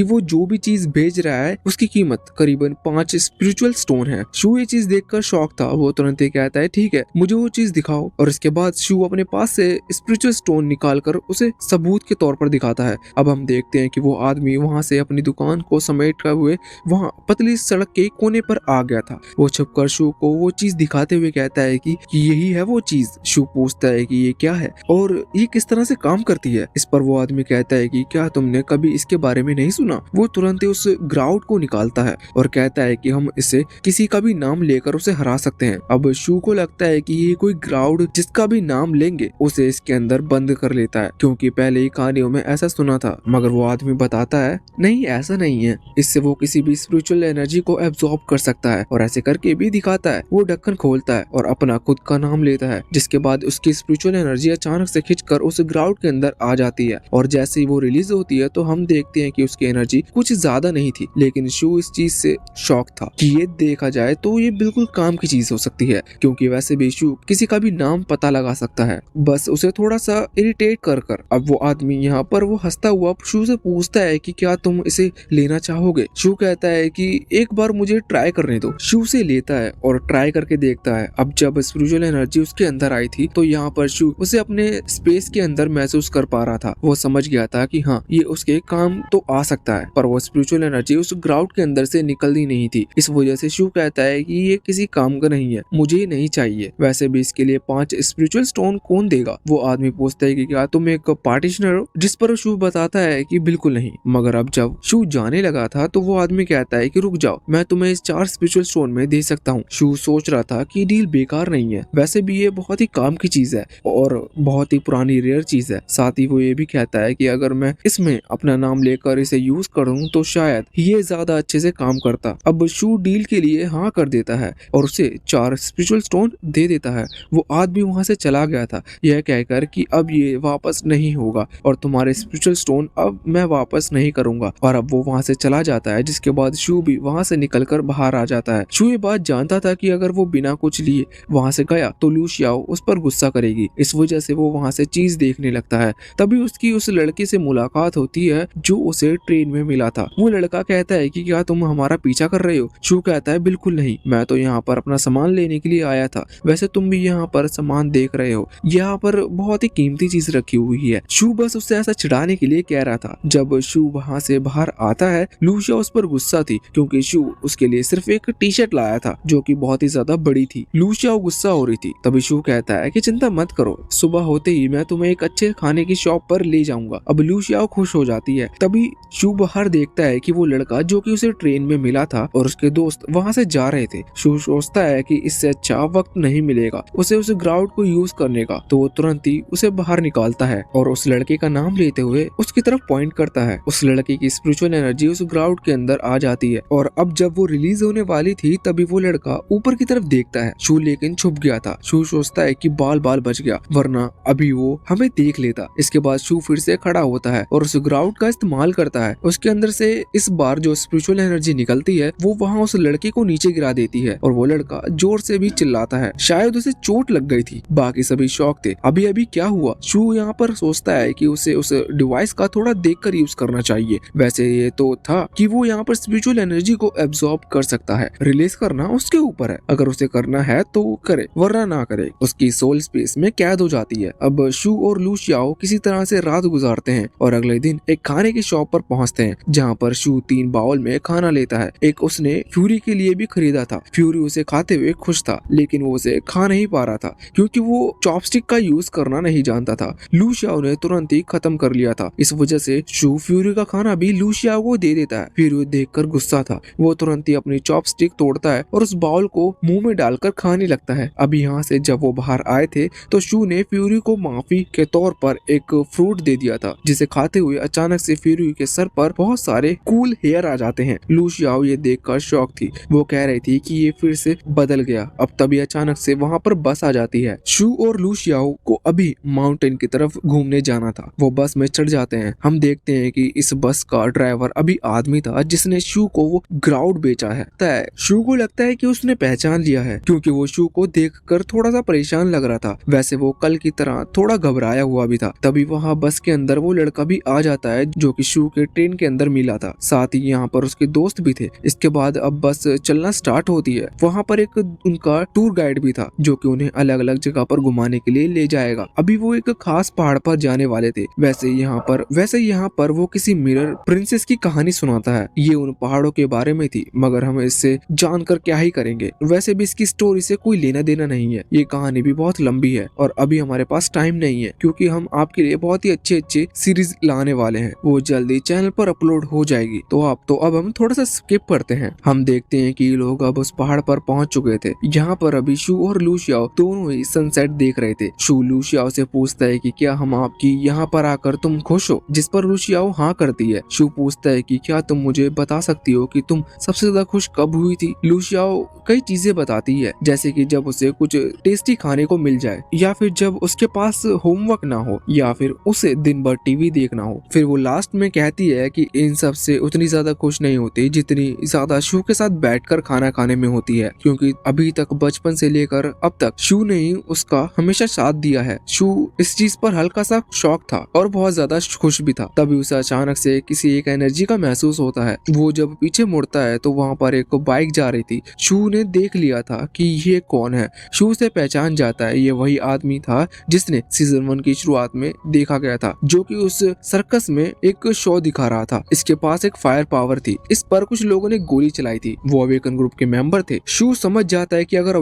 वो जो भी चीज भेज रहा है उसकी कीमत करीबन 5 स्पिरिचुअल स्टोन है। शू ये चीज देखकर शॉक था। वो तुरंत ही कहता है ठीक है, मुझे वो चीज दिखाओ। और इसके बाद शू अपने पास से स्पिरिचुअल स्टोन निकालकर उसे सबूत के तौर पर दिखाता है। अब हम देखते हैं कि वो आदमी वहां से अपनी दुकान को समेट हुए वहां पतली सड़क के कोने पर आ गया था। वो छुपकर शू को वो चीज दिखाते हुए कहता है कि यही है वो चीज। शू पूछता है कि ये क्या है और ये किस तरह से काम करती है। इस पर वो आदमी कहता है कि क्या तुमने कभी इसके बारे में नहीं सुना? वो तुरंत ही उस ग्राउट को निकालता है और कहता है कि हम इसे किसी का भी नाम लेकर उसे हरा सकते हैं। अब शू को लगता है कि ये कोई ग्राउड जिसका भी नाम लेंगे उसे इसके अंदर बंद कर लेता है, क्योंकि पहले ही कहानियों में ऐसा सुना था। मगर वो आदमी बताता है नहीं, ऐसा नहीं है, इससे वो किसी भी स्पिरिचुअल एनर्जी को एब्जॉर्ब कर सकता है और ऐसे करके भी दिखाता है। वो ढक्कन खोलता है और अपना खुद का नाम लेता है, जिसके बाद उसकी स्पिरिचुअल एनर्जी अचानक से खिंचकर उस ग्राउड के अंदर आ जाती है। और जैसे ही वो रिलीज होती है तो हम देखते हैं कि उसकी एनर्जी कुछ ज्यादा नहीं थी, लेकिन शू इस चीज से शॉक था कि ये देखा जाए तो ये बिल्कुल काम की चीज हो सकती है, क्योंकि वैसे भी शू किसी का भी नाम पता लगा सकता है, बस उसे थोड़ा सा इरिटेट कर कर। अब वो आदमी यहाँ पर वो हंसता हुआ शू से पूछता है कि क्या तुम इसे लेना चाहोगे? शू कहता है कि एक बार मुझे ट्राई करने दो। शू से लेता है और ट्राई करके देखता है। अब जब स्पिरिचुअल एनर्जी उसके अंदर आई थी तो यहाँ पर शू उसे अपने स्पेस के अंदर महसूस कर पा रहा था। वो समझ गया था कि हाँ, ये उसके काम तो आ सकता है, पर वो स्पिरिचुअल एनर्जी उस ग्राउड के अंदर से निकलती नहीं थी। इस वजह से शू कहता है कि ये किसी काम का नहीं है, मुझे नहीं चाहिए। वैसे भी इसके लिए 5 स्पिरिचुअल स्टोन कौन देगा? वो आदमी पूछता है कि क्या तुम एक पार्टिशनर हो? जिस पर शू बताता है कि बिल्कुल नहीं। मगर अब जब शू जाने लगा था तो वो आदमी कहता है कि रुक जाओ, मैं तुम्हें इस 4 स्पिरिचुअल स्टोन में दे सकता हूँ। शू सोच रहा था कि डील बेकार नहीं है, वैसे भी ये बहुत ही काम की चीज है और बहुत ही पुरानी रेयर चीज है। साथ ही वो ये भी कहता है कि अगर मैं इसमें अपना नाम लेकर इसे यूज करूँ तो शायद ये ज्यादा अच्छे से काम करता। अब शू डील के लिए हाँ कर देता है और उसे 4 स्पिरिचुअल स्टोन दे देता है। वो आदमी वहां से चला गया था यह कहकर कि अब ये वापस नहीं होगा और तुम्हारे स्पिरिचुअल स्टोन अब मैं वापस नहीं करूंगा। और अब वो वहां से चला जाता है, जिसके बाद शू भी वहां से निकलकर बाहर आ जाता है। शू ये बात जानता था कि अगर वो बिना कुछ लिए वहां से गया तो लू शियाओ उस पर गुस्सा करेगी। इस वजह से वो वहां से चीज देखने लगता है। तभी उसकी उस लड़के से मुलाकात होती है जो उसे ट्रेन में मिला था। वो लड़का कहता है कि क्या तुम हमारा पीछा कर रहे हो? शू कहता है बिल्कुल नहीं, मैं तो यहाँ पर अपना सामान लेने के लिए आया था। वैसे तुम भी यहाँ पर सामान देख रहे हो, यहाँ पर बहुत ही कीमती चीज रखी हुई है। शू बस उससे ऐसा चिढ़ाने के लिए कह रहा था। जब शू वहां से बाहर आता है, लूशिया उस पर गुस्सा थी क्योंकि शू उसके लिए सिर्फ एक टी शर्ट लाया था जो कि बहुत ही ज्यादा बड़ी थी। लूशिया गुस्सा हो रही थी। तभी शू कहता है कि चिंता मत करो, सुबह होते ही मैं तुम्हें एक अच्छे खाने की शॉप पर ले जाऊंगा। अब लूशिया खुश हो जाती है। तभी शू बाहर देखता है कि वो लड़का जो कि उसे ट्रेन में मिला था और उसके दोस्त वहां से जा रहे थे। शू सोचता है कि इससे अच्छा वक्त नहीं मिलेगा उसे उस ग्राउंड को यूज करने का, तो वो तुरंत ही उसे बाहर निकालता है और उस लड़के का नाम लेते हुए उसकी तरफ पॉइंट करता है। उस लड़के की स्पिरिचुअल एनर्जी उस ग्राउंड के अंदर आ जाती है और अब जब वो रिलीज होने वाली थी तभी वो लड़का ऊपर की तरफ देखता है। शू लेकिन छुप गया था। शू सोचता है कि बाल बच गया, वरना अभी वो हमें देख लेता। इसके बाद शू फिर से खड़ा होता है और उस ग्राउंड का इस्तेमाल करता है। उसके अंदर से इस बार जो स्पिरिचुअल एनर्जी निकलती है वो वहाँ उस लड़के को नीचे गिरा देती है और वो लड़का जोर से भी चिल्लाता है, शायद उसे चोट लग गई थी। बाकी सभी शॉक थे, अभी अभी क्या हुआ? शू यहाँ पर सोचता है कि उसे उस डिवाइस का थोड़ा देखकर यूज करना चाहिए। वैसे ये तो था कि वो यहाँ पर स्पिरिचुअल एनर्जी को एब्जॉर्ब कर सकता है, रिलीज करना उसके ऊपर है। अगर उसे करना है तो करे, वरना ना करे। उसकी सोल स्पेस में कैद हो जाती है। अब शू और लू शियाओ किसी तरह से रात गुजारते हैं और अगले दिन एक खाने की शॉप पर पहुंचते हैं जहाँ पर शू 3 बाउल में खाना लेता है। एक उसने फ्यूरी के लिए भी खरीदा था। फ्यूरी उसे खाते हुए खुश था, लेकिन वो उसे खा नहीं पा रहा था क्योंकि वो चॉपस्टिक का यूज करना नहीं जानता था। लू शियाओ ने तुरंत ही खत्म कर लिया था। इस वजह से शू फ्यूरी का खाना भी लू शियाओ को दे देता है। फ्यूरी देखकर गुस्सा था। वो तुरंत ही अपनी चॉपस्टिक तोड़ता है और उस बाउल को मुंह में डालकर खाने लगता है। अब यहाँ से जब वो बाहर आए थे तो शू ने फ्यूरी को माफी के तौर पर एक फ्रूट दे दिया था, जिसे खाते हुए अचानक से फ्यूरी के सर पर बहुत सारे कूल हेयर आ जाते हैं। लू शियाओ ये देखकर शॉक थी। वो कह रही थी कि ये फिर से बदल गया। अब तभी अचानक से वहाँ पर बस आ जाती है। शू और लू शियाओ को अभी माउंटेन की तरफ घूमने जाना था। वो बस में चढ़ जाते हैं। हम देखते हैं कि इस बस का ड्राइवर अभी आदमी था जिसने शू को वो ग्राउड बेचा है। शू को लगता है कि उसने पहचान लिया है, क्योंकि वो शू को देखकर थोड़ा सा परेशान लग रहा था। वैसे वो कल की तरह थोड़ा घबराया हुआ भी था। तभी वहाँ बस के अंदर वो लड़का भी आ जाता है जो कि शू के ट्रेन के अंदर मिला था। साथ ही यहाँ पर उसके दोस्त भी थे। इसके बाद अब बस चलना स्टार्ट होती है। वहाँ पर एक उनका टूर गाइड भी था जो कि उन्हें अलग अलग जगह पर घुमाने के लिए ले जाएगा। अभी वो एक खास पहाड़ पर जाने वाले थे। वैसे यहाँ पर वो किसी मिरर प्रिंसेस की कहानी सुनाता है। ये उन पहाड़ों के बारे में थी, मगर हम इससे जानकर क्या ही करेंगे। वैसे भी इसकी स्टोरी से कोई लेना देना नहीं है। ये कहानी भी बहुत लंबी है और अभी हमारे पास टाइम नहीं है, क्योंकि हम आपके लिए बहुत ही अच्छे सीरीज लाने वाले हैं। वो जल्दी चैनल पर अपलोड हो जाएगी। तो अब हम थोड़ा सा स्किप करते हैं। हम देखते हैं कि लोग अब उस पहाड़ पर पहुंच चुके थे। यहाँ पर अभी शू और लू शियाओ दोनों ही सनसेट देख रहे थे। शू लू शियाओ से पूछता है कि क्या हम आपकी यहाँ पर आकर तुम खुश हो, जिस पर लू शियाओ हाँ करती है। शू पूछता है कि क्या तुम मुझे बता सकती हो कि तुम सबसे ज्यादा खुश कब हुई थी। लू शियाओ कई चीजें बताती है, जैसे कि जब उसे कुछ टेस्टी खाने को मिल जाए, या फिर जब उसके पास होमवर्क ना हो, या फिर उसे दिन भर टीवी देखना हो। फिर वो लास्ट में कहती है कि इन सब से उतनी ज्यादा खुश नहीं होती जितनी ज्यादा शू के साथ बैठकर खाना खाने में होती है, क्योंकि अभी तक बचपन से लेकर अब तक शू ने ही उसका हमेशा साथ दिया है। शू इस चीज पर हल्का सा शौक था और बहुत ज्यादा खुश भी था। तभी उसे अचानक से किसी एक एनर्जी का महसूस होता है। वो जब पीछे मुड़ता है तो वहाँ पर एक बाइक जा रही थी। शू ने देख लिया था कि ये कौन है। शू से पहचान जाता है ये वही आदमी था जिसने सीजन 1 की शुरुआत में देखा गया था, जो कि उस सर्कस में एक शो दिखा रहा था। इसके पास एक फायर पावर थी। इस पर कुछ लोगों ने गोली चलाई थी। वो अवेकन ग्रुप के मेंबर थे। शू समझ जाता है कि अगर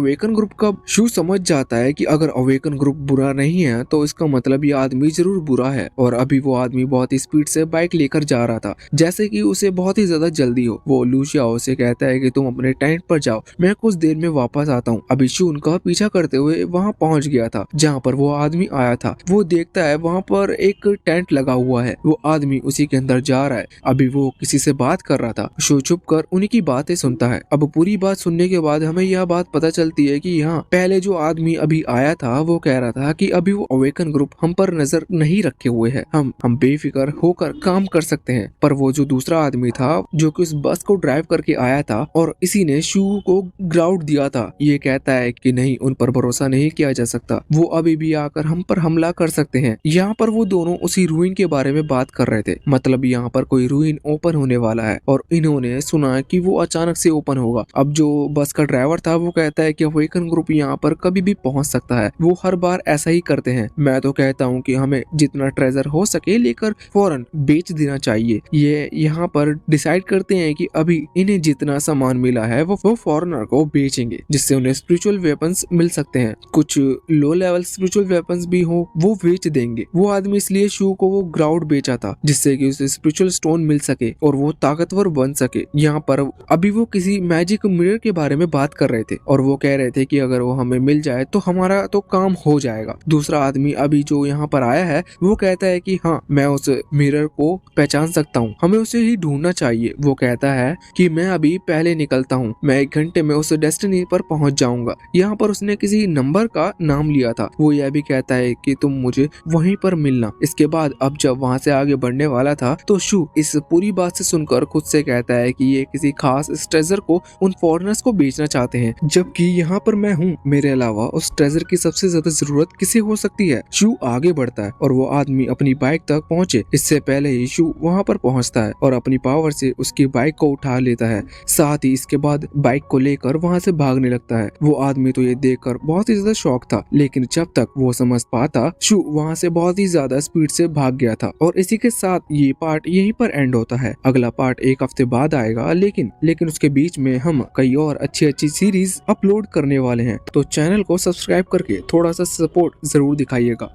अवेकन ग्रुप बुरा नहीं है तो इसका मतलब ये आदमी जरूर बुरा है। और अभी वो आदमी बहुत ही स्पीड से बाइक लेकर जा रहा था, जैसे कि उसे बहुत ही ज्यादा जल्दी हो। वो लू शियाओ से कहता है कि तुम अपने टेंट पर जाओ, मैं कुछ देर में वापस आता हूँ। अभी शू उनका पीछा करते हुए वहाँ पहुँच गया था जहाँ पर वो आदमी आया था। वो देखता है वहाँ पर एक टेंट लगा हुआ है। वो आदमी उसी के अंदर जा रहा है। अभी वो किसी से बात कर रहा था। शू चुप कर उन्हीं की बातें सुनता है। अब पूरी बात सुनने के बाद हमें यह बात पता चलती है कि यहाँ पहले जो आदमी अभी आया था वो कह रहा था कि अभी वो अवेकन ग्रुप हम पर नजर नहीं रखे हुए है, हम बेफिक्र होकर काम कर सकते हैं। पर वो जो दूसरा आदमी था जो कि उस बस को ड्राइव करके आया था और इसी ने शू को ग्राउंड दिया था, ये कहता है कि नहीं, उन पर भरोसा नहीं किया जा सकता। वो अभी भी आकर हम पर हमला कर सकते हैं। यहाँ पर वो दोनों उसी रूइन के बारे में बात कर रहे थे। मतलब यहाँ पर कोई रूइन ओपन होने वाला है और इन्होंने सुना कि वो अचानक से ओपन होगा। अब जो बस का ड्राइवर था वो कहता है कि अवेकन ग्रुप यहाँ पर कभी भी पहुंच सकता है। वो हर बार ऐसा ही करते हैं। मैं तो कहता हूँ कि हमें जितना ट्रेजर हो सके लेकर फौरन बेच देना चाहिए। ये यहाँ पर डिसाइड करते हैं कि अभी इन्हें जितना सामान मिला है वो फॉरेनर को बेचेंगे, जिससे उन्हें स्पिरिचुअल वेपन्स मिल सकते हैं। कुछ लो लेवल स्पिरिचुअल वेपन्स भी हो वो बेच देंगे। वो आदमी इसलिए शू को वो ग्राउंड बेचा था जिससे कि उसे स्पिरिचुअल स्टोन मिल सके और वो ताकतवर बन सके। यहाँ पर अभी वो किसी मैजिक मिरर के बारे में बात कर रहे थे और वो कह रहे थे कि अगर वो हमें मिल जाए तो हमारा तो काम हो जाएगा। दूसरा आदमी अभी जो यहाँ पर आया है वो कहता है कि हाँ, मैं उस मिरर को पहचान सकता हूँ, हमें उसे ही ढूंढना चाहिए। वो कहता है कि मैं अभी पहले निकलता हूँ, मैं 1 घंटे में उस डेस्टिनी पर पहुंच जाऊंगा। यहाँ पर उसने किसी नंबर का नाम लिया था। वो यह भी कहता है कि तुम मुझे वहीं पर मिलना। इसके बाद अब जब वहाँ से आगे बढ़ने वाला था तो शू इस पूरी बात से सुनकर खुद से कहता है कि ये किसी खास ट्रेजर को उन फॉरेनर्स को बेचना चाहते हैं, जबकि यहाँ पर मैं हूँ। मेरे अलावा उस ट्रेजर की सबसे ज्यादा जरूरत किसे हो सकती है। शू आगे बढ़ता है और वो आदमी अपनी बाइक तक पहुँचे इससे पहले ही शू वहाँ पर पहुँचता है और अपनी पावर से उसकी बाइक को उठा लेता है। साथ ही इसके बाद बाइक को लेकर वहाँ से भागने लगता है। वो आदमी तो ये देखकर बहुत ही ज्यादा शॉक था, लेकिन जब तक वो समझ पाता शू वहाँ से बहुत ही ज्यादा स्पीड से भाग गया था। और इसी के साथ ये पार्ट यहीं पर एंड होता है। अगला पार्ट 1 हफ्ते बाद आएगा, लेकिन उसके बीच में हम कई और अच्छी सीरीज अपलोड करने वाले हैं। तो चैनल को सब्सक्राइब करके थोड़ा सा सपोर्ट जरूर दिखाइएगा।